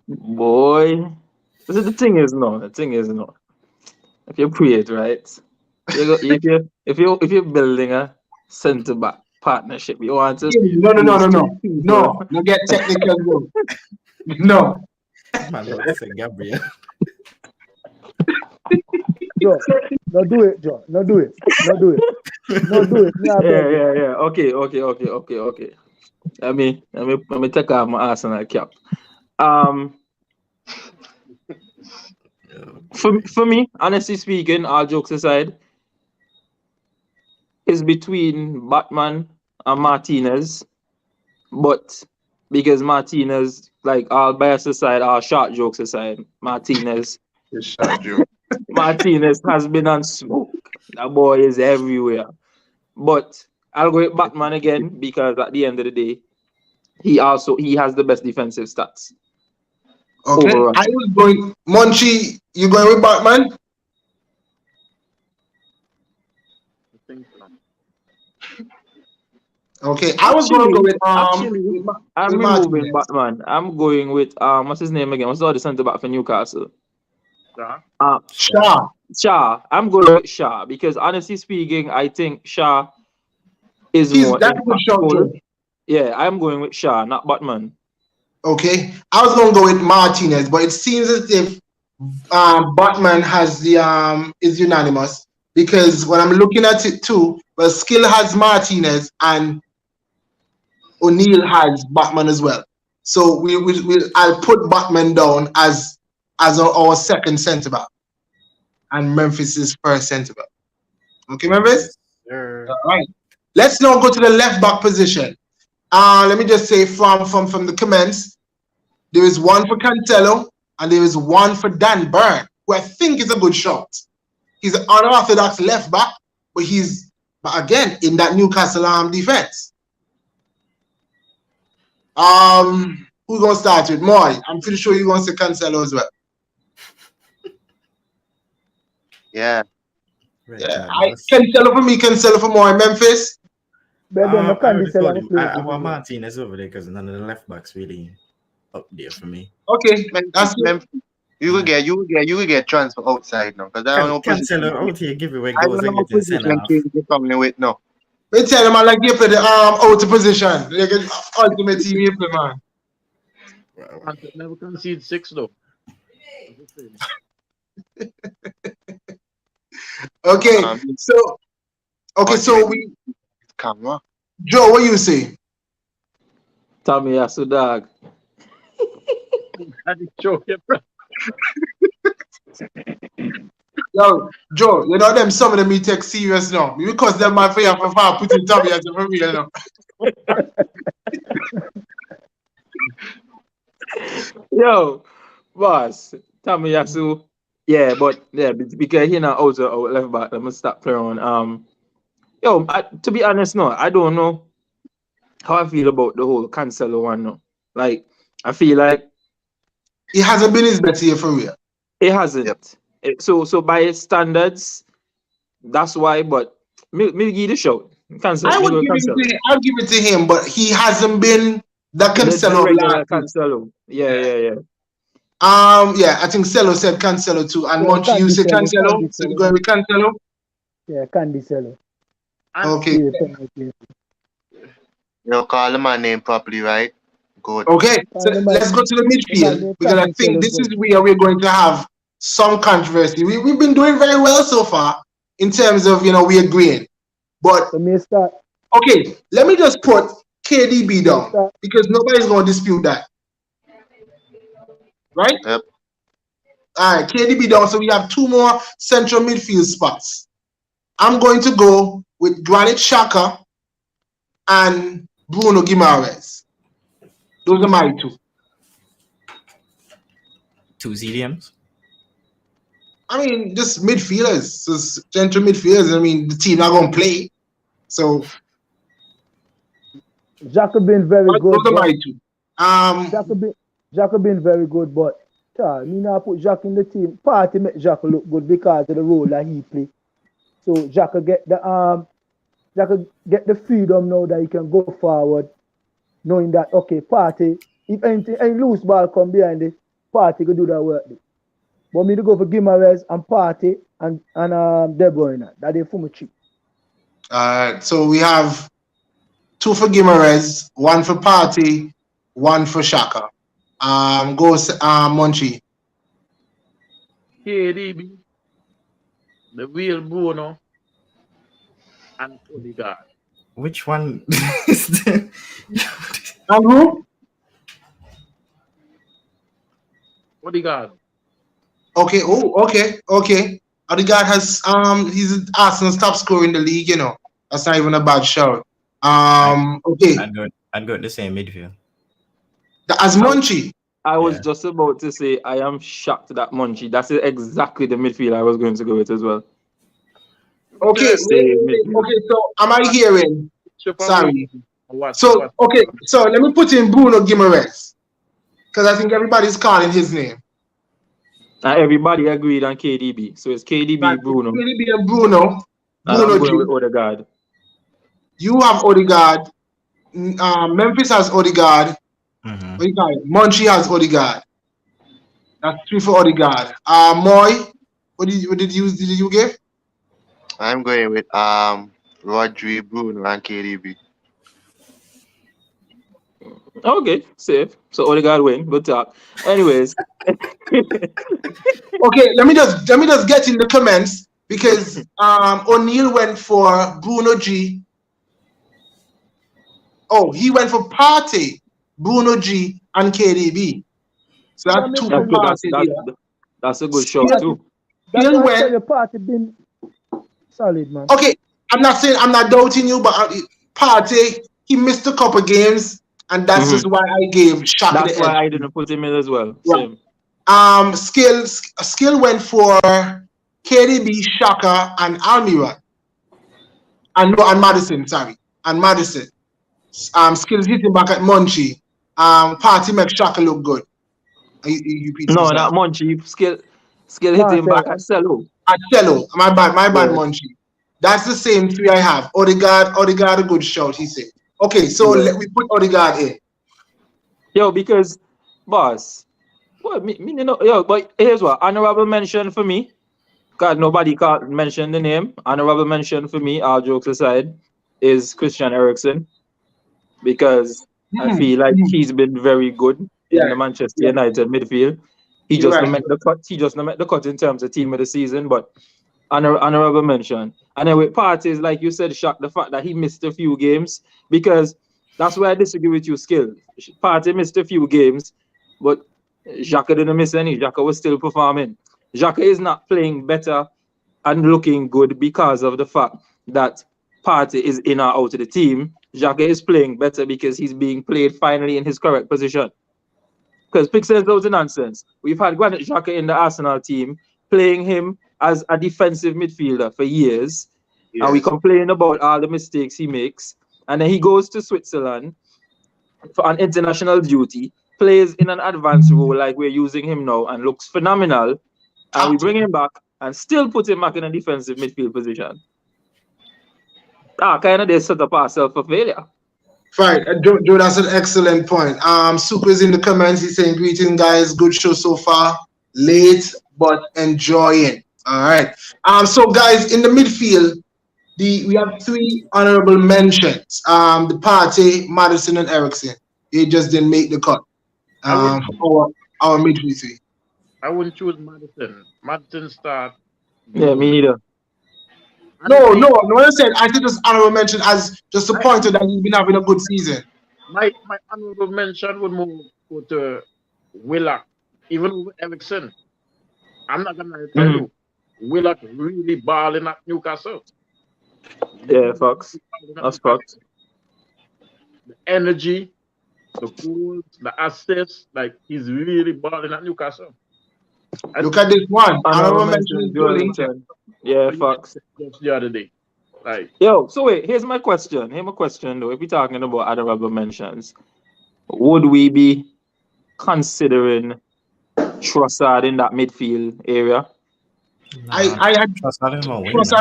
Boy, the thing is no. If you pray it right, if you're building a centre back partnership, you want to No. No get technical, bro. No. Man, that's a Gabriel. Joe, no do it, Joe. No do it. Me I beg you. Yeah. Okay. Let me take off my Arsenal cap. For me, honestly speaking, all jokes aside, is between Batman and Martinez, but because Martinez, like all bias aside, all short jokes aside, Martinez has been on smoke. That boy is everywhere. But I'll go with Batman again because at the end of the day, he has the best defensive stats. Okay. overall. I was going Munchie. You going with Batman? I think so. Okay. I was going to go Actually, I'm with removing Martinez. Batman. I'm going with what's his name again? What's the other centre back for Newcastle? Yeah. Shaw. Shaw. I'm going with Shaw because honestly speaking, I think Shaw is more That's a good shout impactful. too. Yeah, I'm going with Shaw, not Batman. Okay. I was going to go with Martinez, but it seems as if Batman has the is unanimous because when I'm looking at it too, well, Skill has Martinez and O'Neill has Batman as well. So I'll put Batman down as our second centre back and Memphis's first centre back. Okay, Memphis? Yes, sir. All right. Let's now go to the left back position. Let me just say from the comments, there is one for Cancelo and there is one for Dan Burn, who I think is a good shot. He's an unorthodox left back, but again in that Newcastle defense. Who's gonna start with? Moy. I'm pretty sure you're gonna say Cancelo as well. Yeah. Cancelo for me, Cancelo for Moy. Memphis. But then I I can't already decide told how to him. play I with want him. Martinez over there because none of the left backs really up there for me. Okay, that's it. Memphis, you will get transfer outside now because I don't know Cancelo position. out here, give away I goals don't and know getting sent position off. change you're coming with no. They tell him I like you for the outer position. They get ultimate team you play, man. And never concede 6 though. Okay, so Camera. Joe, what you say? Tommy Yasu dog. That is show you, bro. Yo, Joe, you know them some of them me take serious now. Because them my favorite for far putting Tommy as a for real now. Yo, boss, Tommy Yasu. Yeah, but yeah, because he not out left back. Let me stop playing on. Yo, to be honest, no, I don't know how I feel about the whole Cancelo one. No, like I feel like He hasn't been his best year for real. it hasn't. So by its standards, that's why. But me give you the show. Cancelo. I'll give it to him, but he hasn't been the Cancelo The of regular last year. Cancelo. Yeah. Yeah, I think Cello said Cancelo too, and Yeah, Monchi, you said Cancelo. Cancelo. So you're going with Cancelo. Yeah, Cancelo. Okay. You call the man name properly, right? Good. Okay, so let's go to the midfield because I think this is where we're going to have some controversy. We've been doing very well so far in terms of, we agreeing. But, okay, let me just put KDB down because nobody's going to dispute that. Right? Yep. All right, KDB down. So we have 2 more central midfield spots. I'm going to go with Granit Xhaka and Bruno Guimaraes. Those are my 2. 2 CDMs. I mean, just midfielders, just central midfielders. I mean, the team not going to play. So, Xhaka been very good. Those are my 2. Xhaka been very good, but me not put Xhaka in the team. Party make Xhaka look good because of the role that he play. So Xhaka get the freedom now that he can go forward, knowing that okay, Party, if anything, any loose ball come behind it, Party could do that work. But me to go for Guimaraes and Party and De Bruyne. That they for me cheap. So we have 2 for Guimaraes, 1 for Party, 1 for Xhaka. Monchi. KDB, the real Bruno, and Odegaard. Which one is the... And who? Odegaard. Okay. Oh, okay. Odegaard has he's Arsenal's top scorer in the league. That's not even a bad shout. Okay. I'd go the same midfield. As Monchi. I was just about to say I am shocked that Monchi. That's exactly the midfield I was going to go with as well. Okay. Okay. So am I hearing? Sorry. So let me put in Bruno Guimaraes. Because I think everybody's calling his name. Everybody agreed on KDB. So it's KDB, Right. Bruno, KDB and Bruno. and I'm Bruno going G. with Odegaard. You have Odegaard. Memphis has Odegaard. Mhm. What do you call it? Munchie has Odegaard. That's 3 for Odegaard. Moy, what did you give? I'm going with Rodri, Bruno, and KDB. Okay, safe. So Odegaard win. Good talk. Anyways, Okay, let me just get in the comments because O'Neal went for Bruno G. Oh, he went for Partey, Bruno G, and KDB. So that's 2 for that's good. Partey. That's a good shout too. That's Still why I tell went. you, party been solid, man. Okay, I'm not doubting you, but Partey, he missed a couple games, and that's just why I gave Shaq That's the why edge. I didn't put him in as well. Right. Same. Skill went for KDB, Shaka, and Almiron. And Madison, sorry. And Madison. Skills hitting back at Munchie. Party make Shaka look good. No, not Munchie. Skill hit him back at Cello. At Cello. My bad, Yeah. Munchie. That's the same 3 I have. Odegaard, a good shout, he said. Okay, so we put Odegaard in. Yo, because, boss, what, but here's what, honorable mention for me, God, nobody can't mention the name, honorable mention for me, all jokes aside, is Christian Eriksen, because I feel like he's been very good in the Manchester United midfield. He just not make the cut. He just not make the cut in terms of team of the season, but honorable mention. And then with parties, like you said, Shaq, the fact that he missed a few games, because that's where I disagree with you, Skill. Party missed a few games, but Xhaka didn't miss any. Xhaka was still performing. Xhaka is not playing better and looking good because of the fact that Partey is in or out of the team. Xhaka is playing better because he's being played finally in his correct position. Because pick sense out of nonsense. We've had Granit Xhaka in the Arsenal team, playing him as a defensive midfielder for years. Yes. And we complain about all the mistakes he makes. And then he goes to Switzerland for an international duty, plays in an advanced role like we're using him now, and looks phenomenal. And we bring him back and still put him back in a defensive midfield position. Kind of they set up ourselves for failure. Right, Joe, that's an excellent point. Supa's in the comments. He's saying, "Greeting, guys. Good show so far. Late but enjoying." All right. So guys, in the midfield, we have 3 honorable mentions. The Partey, Madison, and Eriksen. They just didn't make the cut. Our midfield 3. I wouldn't choose Madison. Madison start. Yeah, me neither. No. I said I think just honorable mention as just a pointer that he's been having a good season. My honorable mention would move to Willock, even over Eriksen. I'm not gonna tell you, Willock really balling at Newcastle. Yeah, Fox. That's Fox. The energy, the goals, the assists, like he's really balling at Newcastle. Look at this one. Honorable mention Joelinton. Yeah, Fox. Just the other day. Like, yo, so wait, here's my question. Here's my question though. If we're talking about honorable mentions, would we be considering Trossard in that midfield area? I had Trossard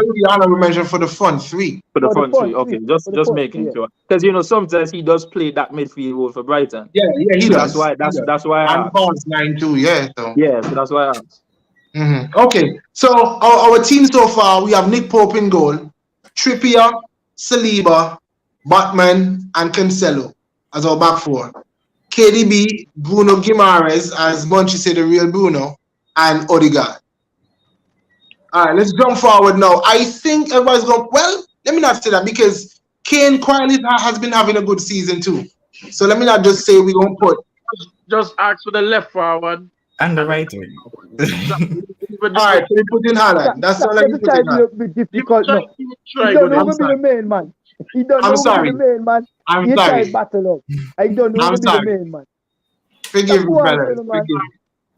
would be honorable mention for the front 3. For the front 3, okay. Just making sure. Because sometimes he does play that midfield role for Brighton. Yeah, he does. That's why I asked. Bonds 9-2, yeah. So. Yeah, so that's why I asked. Okay, so our team so far, we have Nick Pope in goal, Trippier, Saliba, Botman, and Cancelo as our back 4. KDB, Bruno Guimaraes, as Bunchy said, the real Bruno, and Odegaard. All right, let's jump forward now. I think everybody's going, well, let me not say that because Kane quietly has been having a good season too. So let me not just say we're going to put. Just ask for the left forward. And the right wing. All right, so we put in Haaland. That's all I can put in Haaland. Difficult now. He don't know who be the main man. He don't know who be the main man. I'm sorry. Battle up. I don't know who be the main man. Forgive me, brother.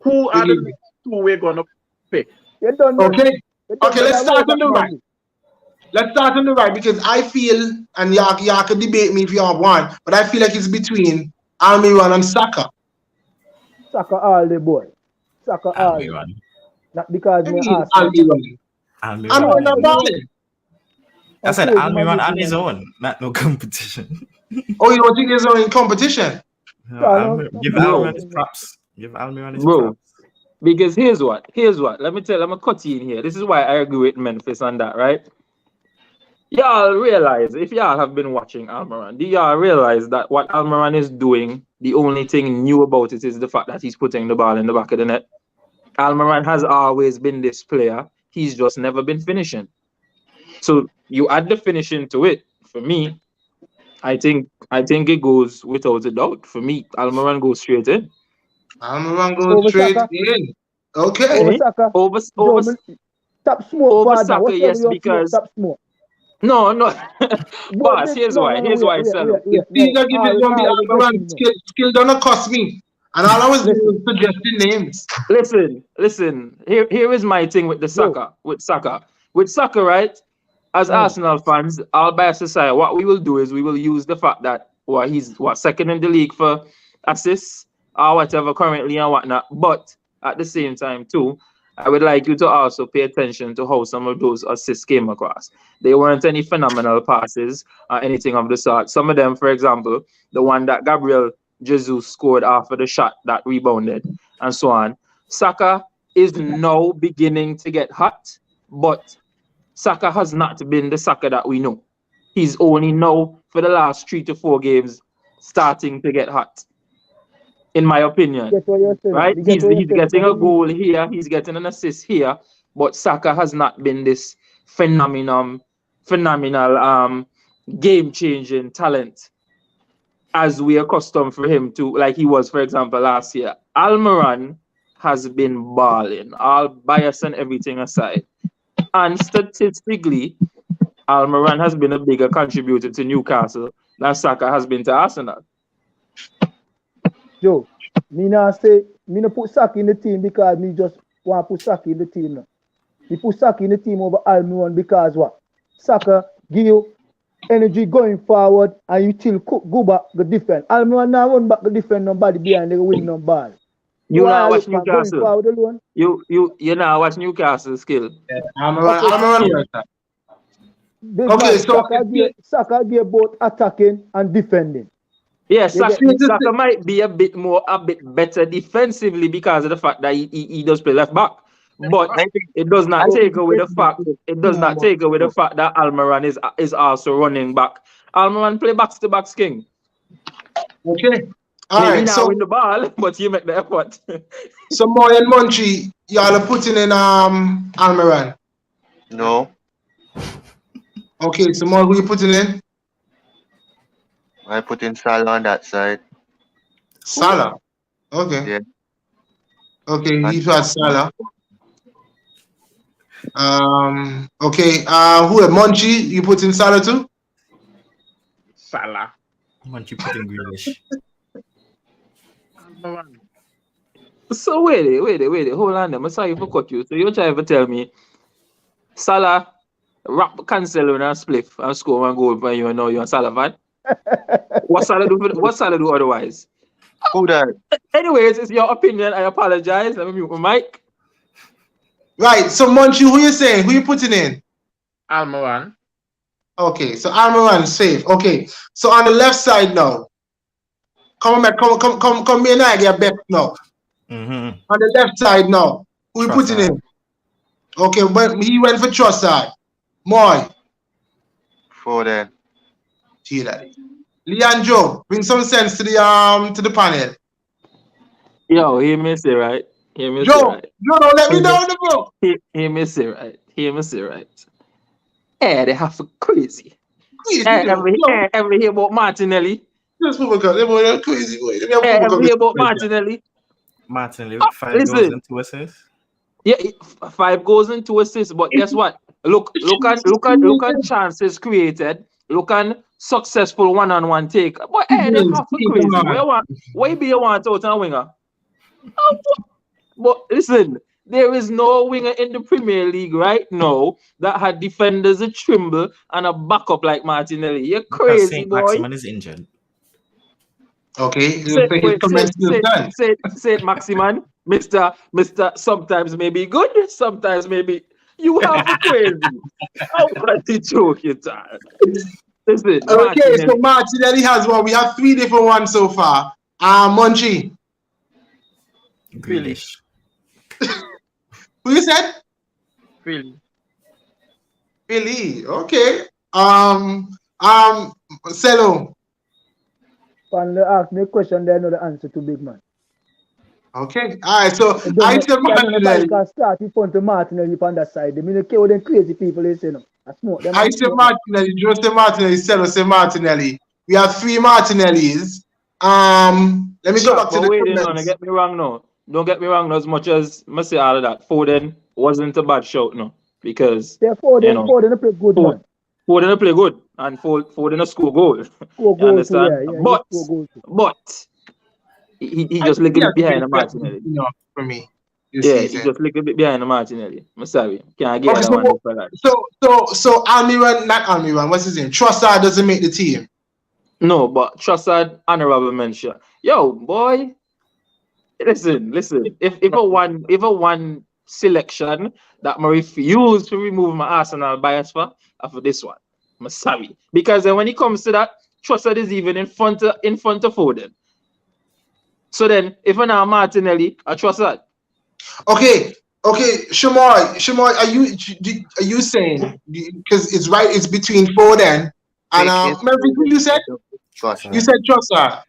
Who are the 2 we're going to pick? You don't know. Okay, let's start on the right. Let's start on the right because I feel, and y'all can debate me if y'all want, but I feel like it's between Almiron and Saka. Saka all the boy. Saka all the. Almiron. Not because I me mean, Arsenal fan. Almiron. Almiron. Almiron not Yeah, balling. I said crazy man Almiron this on his man. own, not no competition. Oh, you don't think there's only competition? No, No, give Bro. Almiron his props. Give Almiron his Bro. props. Because here's what. Let me cut you in here. This is why I agree with Memphis on that, right? Y'all realize, if y'all have been watching Almiron, do y'all realize that what Almiron is doing, the only thing new about it is the fact that he's putting the ball in the back of the net? Almiron has always been this player. He's just never been finishing. So you add the finishing to it. For me, I think it goes without a doubt. For me, Almiron goes straight in. Almiron goes Over straight Saka. in. Okay. Over Eh? Saka. Over Joe, top smoke over partner. Saka, Whatever yes, you feel, because top smoke. No. But Boss, here's why. wait, If wait. things No, are giving don't be Almiron, skill don't cost me. And all I was doing was suggesting names. Listen. Here is my thing with the Saka. With Saka, right? As Arsenal fans, all bias aside, what we will do is we will use the fact that he's second in the league for assists or whatever currently and whatnot. But at the same time, too, I would like you to also pay attention to how some of those assists came across. They weren't any phenomenal passes or anything of the sort. Some of them, for example, the one that Gabriel Jesus scored after the shot that rebounded and so on. Saka is now beginning to get hot, but Saka has not been the Saka that we know. He's only now, for the last 3 to 4 games, starting to get hot, in my opinion. Right? He's getting a goal here, he's getting an assist here, but Saka has not been this phenomenal game-changing talent as we accustomed for him to, like he was, for example, last year. Almiron has been balling, all bias and everything aside. And statistically, Almiron has been a bigger contributor to Newcastle than Saka has been to Arsenal. Joe, me not put Saka in the team because me just want to put Saka in the team now. Me put Saka in the team over Almiron because what? Saka give you energy going forward and you still go back the defense. Almiron now run back the defense, nobody behind they win no ball. You now watch Newcastle. You now watch Newcastle skill. Almiron. Okay, so Saka give both attacking and defending. Yes, Saka might be a bit better defensively because of the fact that he does play left back. But it does not take away the fact. It does not take away the fact that Almiron is also running back. Almiron play backs to backs king. Okay. All right. So win the ball, but you make the effort. So Moy and Munchie, y'all are putting in Almiron. No. Okay, so Moy, who you putting in? I put in Salah on that side. Salah. Okay. Yeah. Okay, he had Salah. Okay. Who are Munchie? You put in Salah too? Salah. Munchie put in Grealish. So wait. Hold on. I'm sorry for cut you. So you're trying to tell me Salah rap Cancelo and spliff and score 1 goal for you and now you're a Salah fan? What Salah do otherwise? Who that? Anyways, it's your opinion. I apologize. Let me mute my mic. Right. So Munchie, who you saying? Who you putting in? Almiron. Okay, so Almiron safe. Okay. So on the left side now. Come here and I get back now. Mm-hmm. On the left side now. Who you putting in? Okay, but he went for Trossard. Moy. Foden. See that. Leandro, bring some sense to the panel. Yo, he missed it, right? He missed Joe, it, right? no, don't let me down the book. He missed it, right? He missed it, right? They have to crazy. Every hear about Martinelli. Just people they're crazy boy. Every hear about Martinelli. Martinelli with 5 goals and 2 assists. Yeah, 5 goals and 2 assists. But guess what? Look at chances created. Look at successful one-on-one take. But they have to crazy. Why be you want out a winger? But listen, there is no winger in the Premier League right now that had defenders a Trimble and a backup like Martinelli. You're crazy, boy. Maximin is injured. Okay, you Say, say his wait, comments still done. say it, Maximan. Mister, sometimes maybe good, sometimes maybe you have the crazy. How can you joke it? Listen, Okay, so Martinelli. Martinelli has one. We have 3 different ones so far. Munchie, Philly. Grealish. who you said? Philly. Billy. Okay. Celo. Finally ask me a question, they know the answer to big man. Okay. All right. So They don't I know, said they don't know nobody Martinelli. can start in front of Martinelli on that side. They mean they care what them crazy people they say no. I smoke them I and said smoke them. Martinelli. Joe said Martinelli. Celo said Martinelli. We have 3 Martinellis. Let me go Shock, back to but the wait, no, don't comments. get me wrong no. Don't get me wrong no, as much as I say all of that. Foden wasn't a bad shout no. Because Therefore, you they know, play good Foden, man. Foden play good and Foden a score goal. Score You goal too, understand? yeah. He score goal too. But he I just a think he little bit hasn't behind been the effective Martinelli. enough for me this Yeah, he season. just a little bit behind the Martinelli. I'm sorry. Can't get Okay, that so one for that. Almiron, not Almiron, what's his name? Trossard doesn't make the team. No, but Trossard, honorable mention. Yo, boy, listen. If a one selection that I refuse to remove my Arsenal bias for this one, I'm sorry. Because then when it comes to that, Trossard is even in front of Foden. So then, if I'm not Martinelli, I Trossard. Okay, Shamoy, are you saying because it's right? It's between Foden and It's Memphis. Who you said? You Trossard. said Trossard,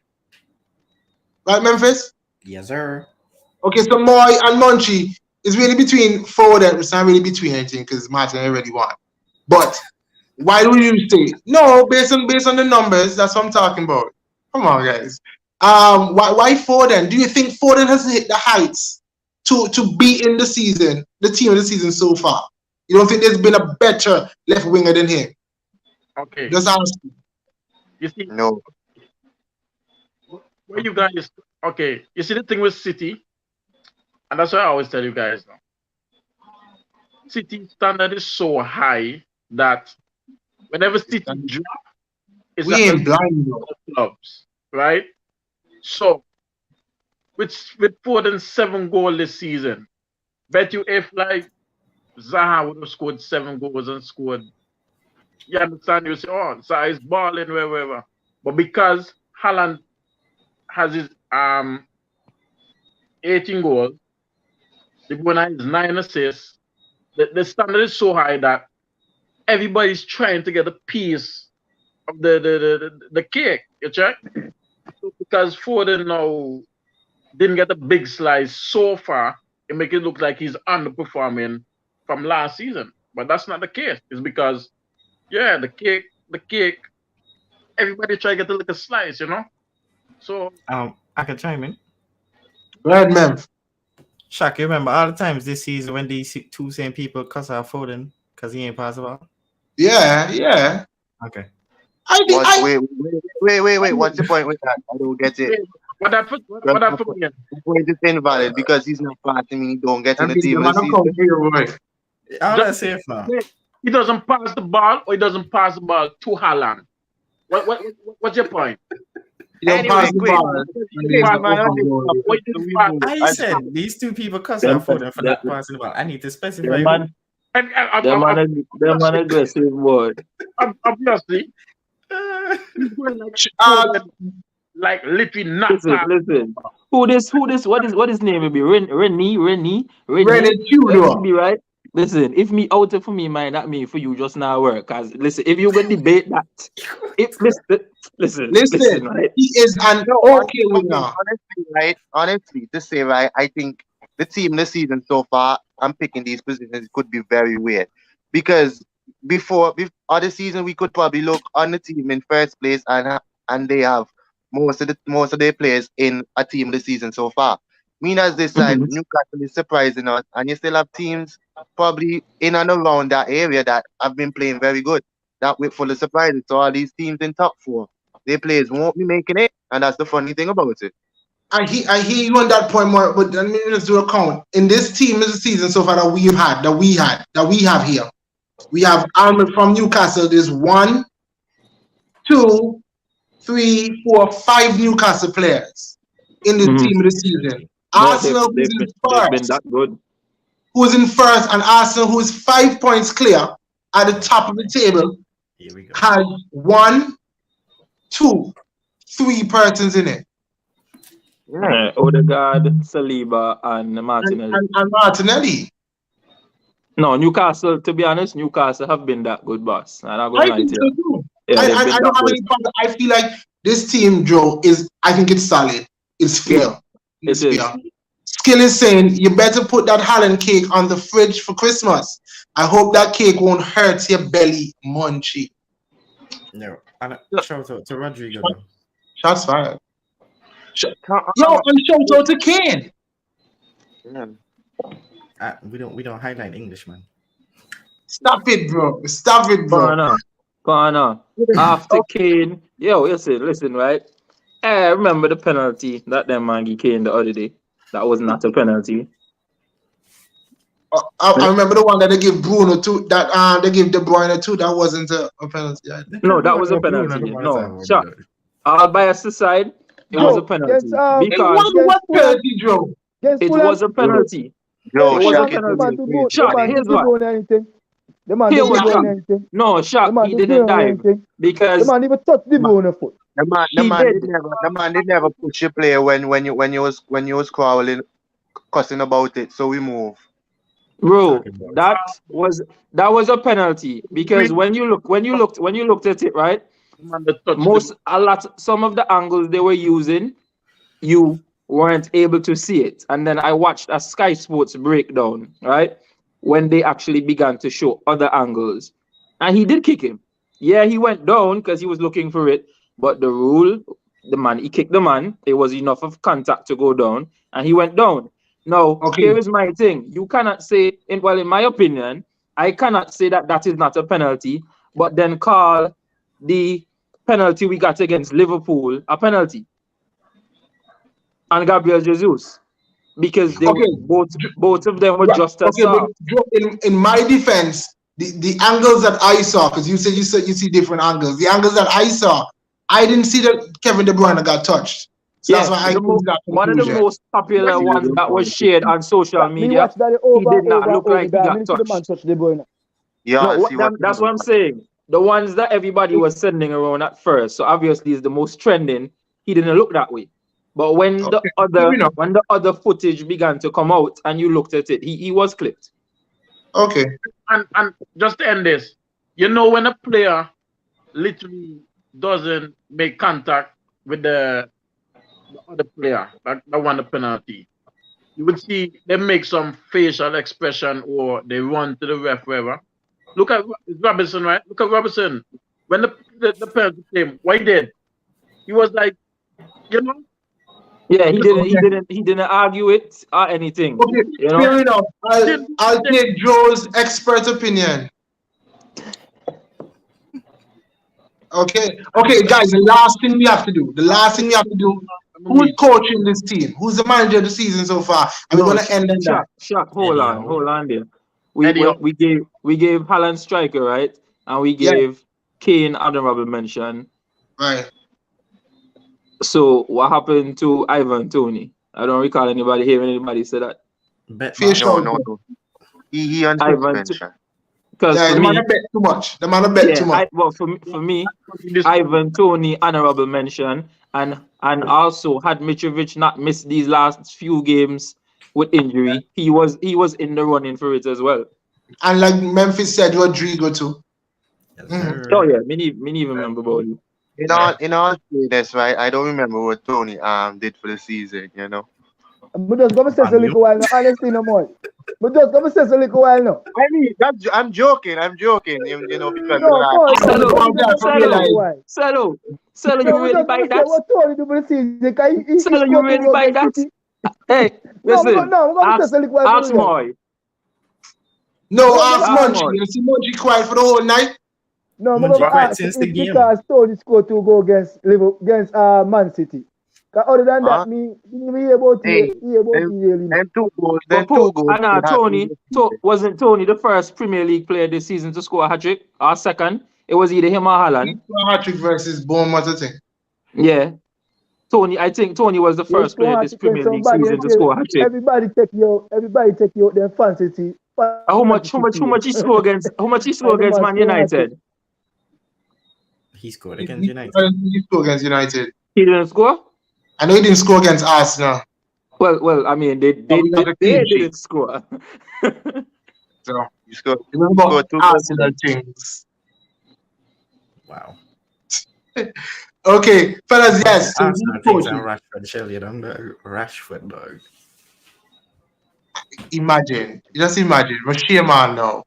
right? Memphis. Yes, sir. Okay, so Moy and Munchie is really between Foden. It's not really between anything because Martin already won. But why do you say no? Based on the numbers, that's what I'm talking about. Come on, guys. Why Foden? Do you think Foden has hit the heights to be in the season, the team of the season so far? You don't think there's been a better left winger than him? Okay. Just ask. You see, no. where you guys? Okay. You see the thing with City, and that's why I always tell you guys now. City standard is so high that whenever City drop, it's We at the ain't blind though. clubs, right? So with Foden's 7 goals this season, bet you if like Zaha would have scored 7 goals and scored, you understand? You say, oh, Zaha is balling, wherever. But because Haaland has his 18 goals, De Bruyne has 9 assists, the standard is so high that everybody's trying to get a piece of the cake, you check? So because Foden now didn't get a big slice so far, it make it look like he's underperforming from last season. But that's not the case. It's because, yeah, the cake, everybody try to get a little slice, you know? So I can chime in. Go ahead, Mem. Shaq, you remember all the times this season when these two same people cuss out Foden because he ain't possible? Yeah. Okay. I think What? Wait. What's the point with that? I don't get it. what happened? What happened again? The point is invalid because he's not passing me. He don't get in the team the this man come season. for your boy. All that safe now. He doesn't pass the ball or he doesn't pass the ball to Haaland. What's your point? You don't Anyway, pass the quick. ball. and there's Man, the open goal. What you didn't pass? I said these two people cuss out Foden for not passing the ball. I need to specify. Man, And them man aggressive boy. obviously, who. he's going like Uh, like literally not Listen. Who this? What his name will be? Rennie. Rennie Let Tudor. me be right. Listen, if me out for me, mind that me for you just now work. Cause listen, if you gonna debate that, listen, right? He is an okay winger. Honestly, to say right, I think the team this season so far, I'm picking these positions could be very weird because before other season we could probably look on the team in first place and they have most of their players in a team this season so far. Mean as this side, Newcastle is surprising us, and you still have teams probably in and around that area that have been playing very good. That we're full of surprises. So all these teams in top 4, their players won't be making it, and that's the funny thing about it. I hear you on that point more, but let me just do a count. In this team, this season so far that we have here, we have Almond from Newcastle. There's 1, 2, 3, 4, 5 Newcastle players in the Mhm. team of the season. No, Arsenal, who's in they've been first, that good. and Arsenal, who's 5 points clear at the top of the table, Here we go. has 1, 2, 3 persons in it. Yeah. Odegaard, Saliba, and Martinelli. And Martinelli. No, Newcastle, to be honest, Newcastle have been that good, boss. I'm not I going to lie think to so you. too. Yeah, they've I been don't that have good. any problem. I feel like this team, Joe, I think it's solid. It's fair. It's It is. fair. Skill is saying you better put that Holland cake on the fridge for Christmas. I hope that cake won't hurt your belly, munchy. No. And shout out to Rodrigo. Though. Shots fired. Yo, and shout out to Kane. Yeah. We don't highlight Englishman. Stop it, bro. Stop it, bro. Corner. After Kane, yo, listen, right? I remember the penalty that them man gave Kane the other day. That was not a penalty. I remember the one that they give Bruno to. That they give De Bruyne to. That wasn't a penalty. No, that was a penalty. No, shot. All bias aside, it was a penalty Yes, because What penalty, Joe? it was a penalty. Yo, It was a Shaq, penalty. it Shaq, man here's didn't what. do anything. The man Here didn't was do Shaq. anything. No, The Shaq, man he didn't didn't do dive anything. The because man even touched the Bruno foot. The man did never push your player when you was crawling, cussing about it. So we move. bro, that was a penalty because when you looked at it, right? Some of the angles they were using, you weren't able to see it. And then I watched a Sky Sports breakdown, right? When they actually began to show other angles. And he did kick him. Yeah, he went down because he was looking for it. But the rule, he kicked the man. It was enough of contact to go down. And he went down. Now, Here is my thing. You cannot say, in my opinion, I cannot say that is not a penalty, but then call the penalty we got against Liverpool a penalty. And Gabriel Jesus. Because they both of them were just as soft. In my defense, the angles that I saw, because you said you see different angles. The angles that I saw, I didn't see that Kevin De Bruyne got touched. So that's why one of the most popular ones that was shared on social media. He did not look like he got touched. Yeah, that's what I'm saying. The ones that everybody was sending around at first, so obviously is the most trending. He didn't look that way. But when the other footage began to come out and you looked at it, he was clipped. Okay. And just to end this, you know when a player literally doesn't make contact with the other player, that won the penalty, you would see them make some facial expression or they run to the ref, wherever. Look at Robinson, right? Look at Robinson. When the penalty came, what he did? He was like, you know. Yeah, he didn't argue it or anything. Okay, fair enough. I'll take Joe's expert opinion. Okay, guys. The last thing we have to do. Who's coaching this team? Who's the manager of the season so far? And we're gonna end on that. Shaq, hold on there. We gave Haaland striker, right? And we gave Kane honorable mention. Right. So what happened to Ivan Toney? I don't recall hearing anybody say that. No. He on suspension. Because the man bet too much. Too much. Well, for me, Ivan Toney honorable mention, and also had Mitrovic not missed these last few games with injury, he was in the running for it as well. And like Memphis said, Rodrigo too. Oh yeah, me even remember about you. In all seriousness, right? I don't remember what Tony did for the season, you know. But just come say a little while now, honestly no more. But just come say a little while now. I mean, I'm joking, you know, because Salo, you really buy that? What Tony do for the season? Salo, you really buy that? Hey, listen. Ask Moy. No, ask Munchie. You see Munchie quiet for the whole night? No, I'm going to ask because Tony scored 2 goals against Man City. Other than that, me hear about really. Then 2 goals. And Tony, wasn't Tony the first Premier League player this season to score a hat-trick? Or second? It was either him or Haaland. A hat-trick versus Bournemouth, I think. Yeah. Tony, I think Tony was the You first player score this hat when Premier League somebody season and to say score a hat trick. everybody take you out their fantasy. How much he score against Man United? He scored against United. He scored against United. He didn't score? I know he didn't score against Arsenal. Well, I mean they we got a clean sheet. didn't score. So You scored remember scored 2 Arsenal goals. things. Wow. Okay, fellas, yes. So Arsenal who's thinks I'm coaching? Rashford, Shelley, I'm the Rashford dog. Imagine. Just imagine. We're shame on now.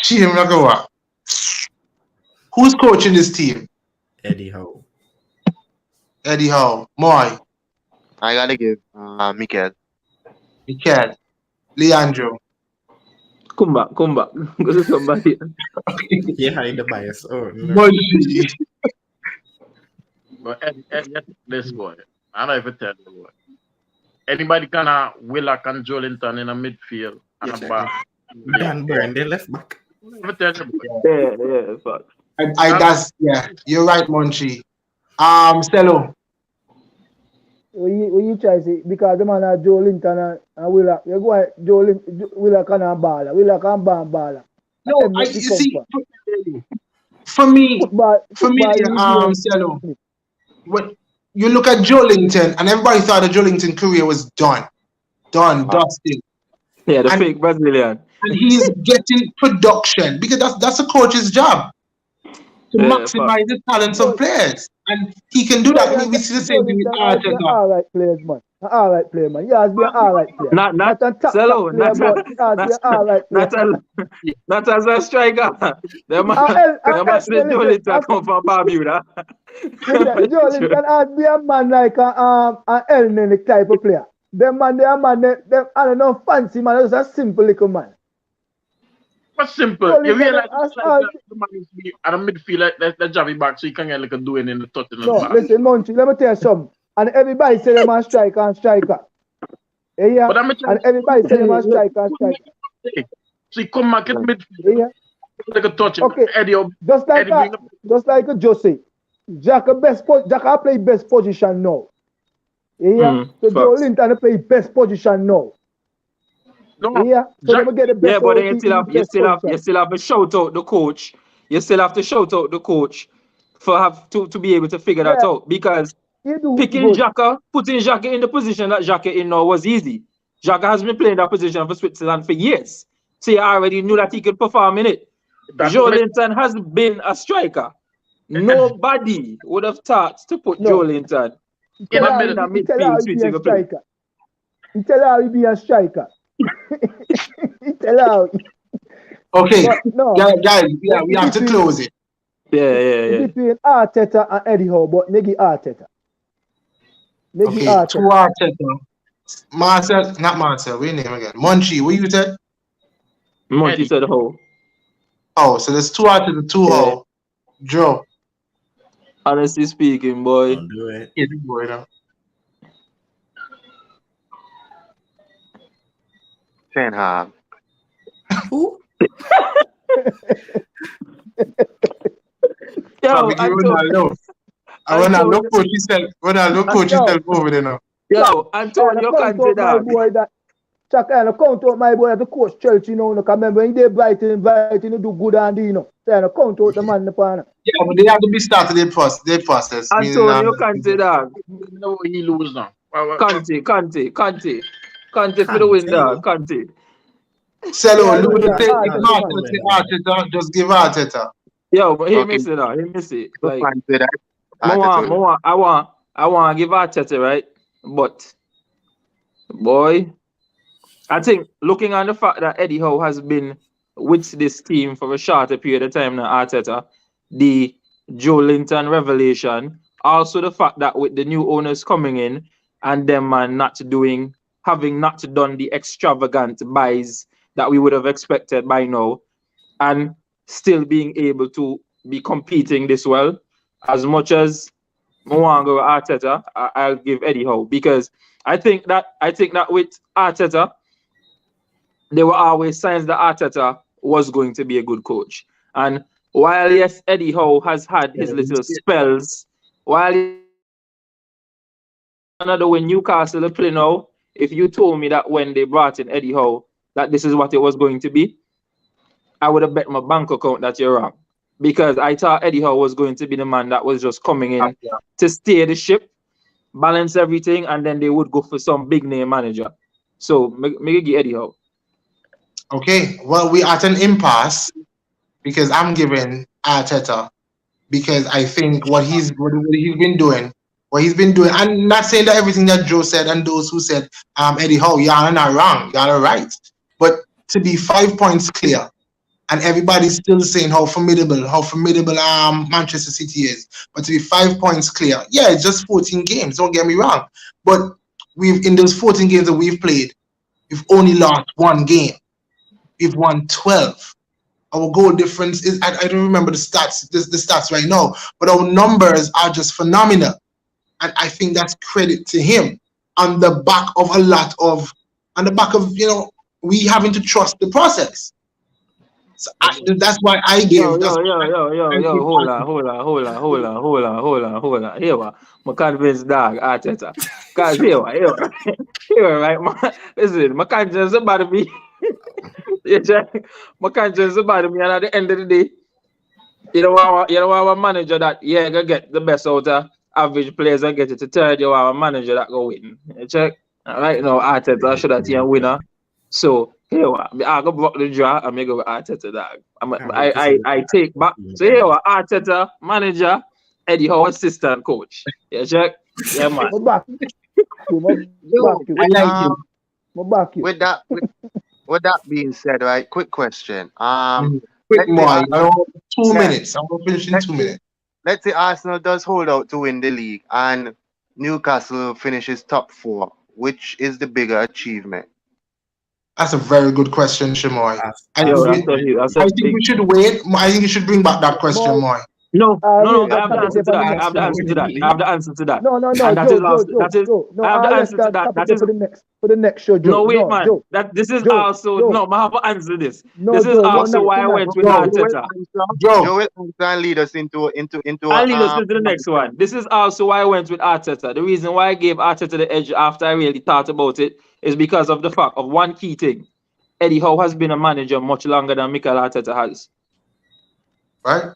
Shame like what? Who's coaching this team? Eddie Howe. Eddie Howe. Moy. I gotta give Mikel. Mikel. Leandro. Come back. Go to somebody. He hide the bias. Oh no. Munchie. But this boy, I don't even tell you what. Anybody kind of Willock and Jolinton in a midfield and a back. Dan Burn, they left back. I don't tell you what. Yeah, fuck. You're right, Munchie. Stelo. When you try to say, because the man are Joe Linton and Willa, you go at Willa can and baller. Willa can ban baller. No, you see, for me, Stelo, when you look at Jolinton, and everybody thought the Jolinton career was done, dusted. Yeah, the fake Brazilian. And he's getting production because that's a coach's job to maximize the talents of players, and he can do that. We see the same thing with Arteta. All right players, man. All right player, man. He has been all right player. Not Cello, not as a striker. Them Jolinton come from Barbuda. Jolinton has been a man like an Elneny type of player. Them I don't know, fancy man. It's a simple little man. What's simple? You realize the man is at a midfield, let's jab it back so you can get like a doing in the touch in the back. Listen, Monty, let me tell you something. And everybody say them a striker. Yeah. And everybody say them a striker. So you come back in midfield. Yeah. Like a touch. Okay. Just like a Jose. Jack play best position now. Yeah. So Joe Linton play best position now. No, yeah. So Jack, get the best. Yeah, but then you still have to shout out the coach. You still have to shout out the coach to be able to figure that out, because picking Xhaka, putting Xhaka in the position that Xhaka in now was easy. Xhaka has been playing that position for Switzerland for years, so you already knew that he could perform in it. Jolinton has been a striker. Nobody would have thought to put Jolinton in a midfield switching a play. He tell how he be a striker. He tell how. Okay, guys, we have to close it. Yeah. Between Arteta and Eddie Howe, but Negi Arteta. Two Arteta. Not Marcel, what's your name again? Munchie, what you said? Munchie said Howe. Oh, so there's two Arteta, two Howe. Joe. Honestly speaking, boy. Don't do it. Yeah, boy, now. Ten Hag. Who? Yo, Ronaldo coach himself over there now. Yo, Antonio Conte dog. Chaka, count out my boy to coach Chelsea, you know, remember when they Brighton to do good and you know. So count out the man the partner. Yeah, but they have to be started their process. Antonio Conte dog. No, he lose now. Conte for the win dog. Conte. Cello, Arteta, just give Arteta. Yo, but he miss it. He miss it. Like, I want to give Arteta, right? But boy, I think looking on the fact that Eddie Howe has been with this team for a shorter period of time than Arteta, the Jolinton revelation, also the fact that with the new owners coming in and them having not done the extravagant buys that we would have expected by now, and still being able to be competing this well, as much as Mwango Arteta, I'll give Eddie Howe, because I think that with Arteta, there were always signs that Arteta was going to be a good coach. And while yes, Eddie Howe has had his little spells while another when Newcastle are playing now, if you told me that when they brought in Eddie Howe, that this is what it was going to be, I would have bet my bank account that you're wrong. Because I thought Eddie Howe was going to be the man that was just coming in to steer the ship, balance everything, and then they would go for some big name manager. So, make it Eddie Howe. Okay, well, we at an impasse because I'm giving Arteta because I think what he's been doing, I'm not saying that everything that Joe said and those who said Eddie Howe, y'all are not wrong, y'all are right. But to be 5 points clear, and everybody's still saying how formidable Manchester City is, but to be 5 points clear, yeah, it's just 14 games. Don't get me wrong, but in those 14 games that we've played, we've only lost one game. We've won 12. Our goal difference is, I don't remember the stats right now, but our numbers are just phenomenal. And I think that's credit to him on the back of we having to trust the process. So that's why I gave. Hold on. Here, my convinced dog, Arteta. Cause here, right, man. Listen, my conscience about me. My conscience about me, and at the end of the day, you know our manager that gonna get the best out of average players and get it to third. You are a manager that go win. You check. Right now, Arteta should have been a winner. So here, I go block the draw and make go with Arteta. Dog. I take back. So here, Arteta manager, Eddie Howe assistant coach. You check. Yeah, man. With that being said, right? Quick question. Quick more. 2 minutes. I'm gonna finish in 2 minutes. Let's say Arsenal does hold out to win the league, and Newcastle finishes top 4. Which is the bigger achievement? That's a very good question, Shamoy. I think we should wait. I think you should bring back that question, Moy. No, I have the answer to that. I have the answer to that. No. And that is I have the answer to that. That is for the next show, Joe. No, wait, man. Joe. This is Joe, also Joe. no. I have to answer this. No, this is Joe, also why I went with Arteta. Joe will answer and lead us into. I'll lead us to the next one. This is also why I went with Arteta. The reason why I gave Arteta the edge after I really thought about it is because of the fact of one key thing. Eddie Howe has been a manager much longer than Mikel Arteta has. Right.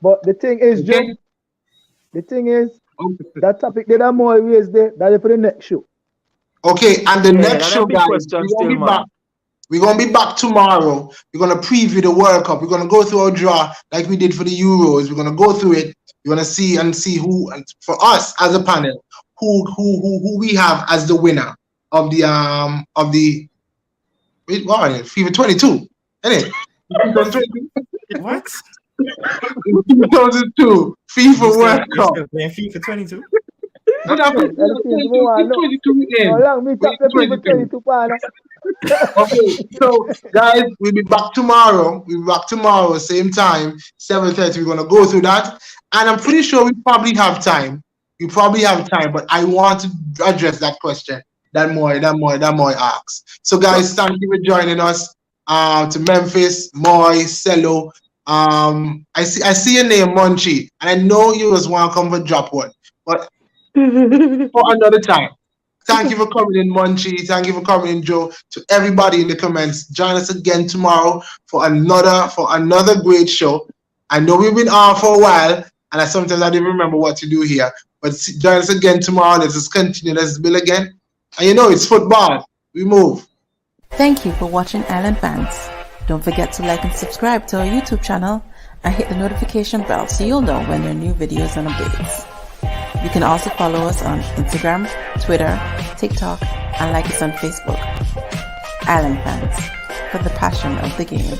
But the thing is, Joe, that topic that I'm always there, that is for the next show. Okay, and the next show, guys, we're going to be back tomorrow. We're going to preview the World Cup. We're going to go through our draw like we did for the Euros. We're going to go through it. We're going to see who, and for us as a panel, who we have as the winner of the FIFA 22, isn't it? What? 2002 FIFA World Cup. Playing FIFA 22. Okay, so guys, we'll be back tomorrow. Same time, 7:30. We're gonna go through that, and I'm pretty sure we probably have time. But I want to address that question that Moy asks. So guys, thank you for joining us. To Memphis, Moy, Cello. I see your name, Munchie, and I know you was want to come for drop one, but for another time. Thank you for coming in, Munchie. Thank you for coming in, Joe. To everybody in the comments, join us again tomorrow for another great show. I know we've been on for a while, and sometimes I don't remember what to do here. But join us again tomorrow. Let's just continue. Let's build again. And you know it's football. We move. Thank you for watching Island Fans. Don't forget to like and subscribe to our YouTube channel and hit the notification bell so you'll know when there are new videos and updates. You can also follow us on Instagram, Twitter, TikTok, and like us on Facebook. Island Fans, for the passion of the game.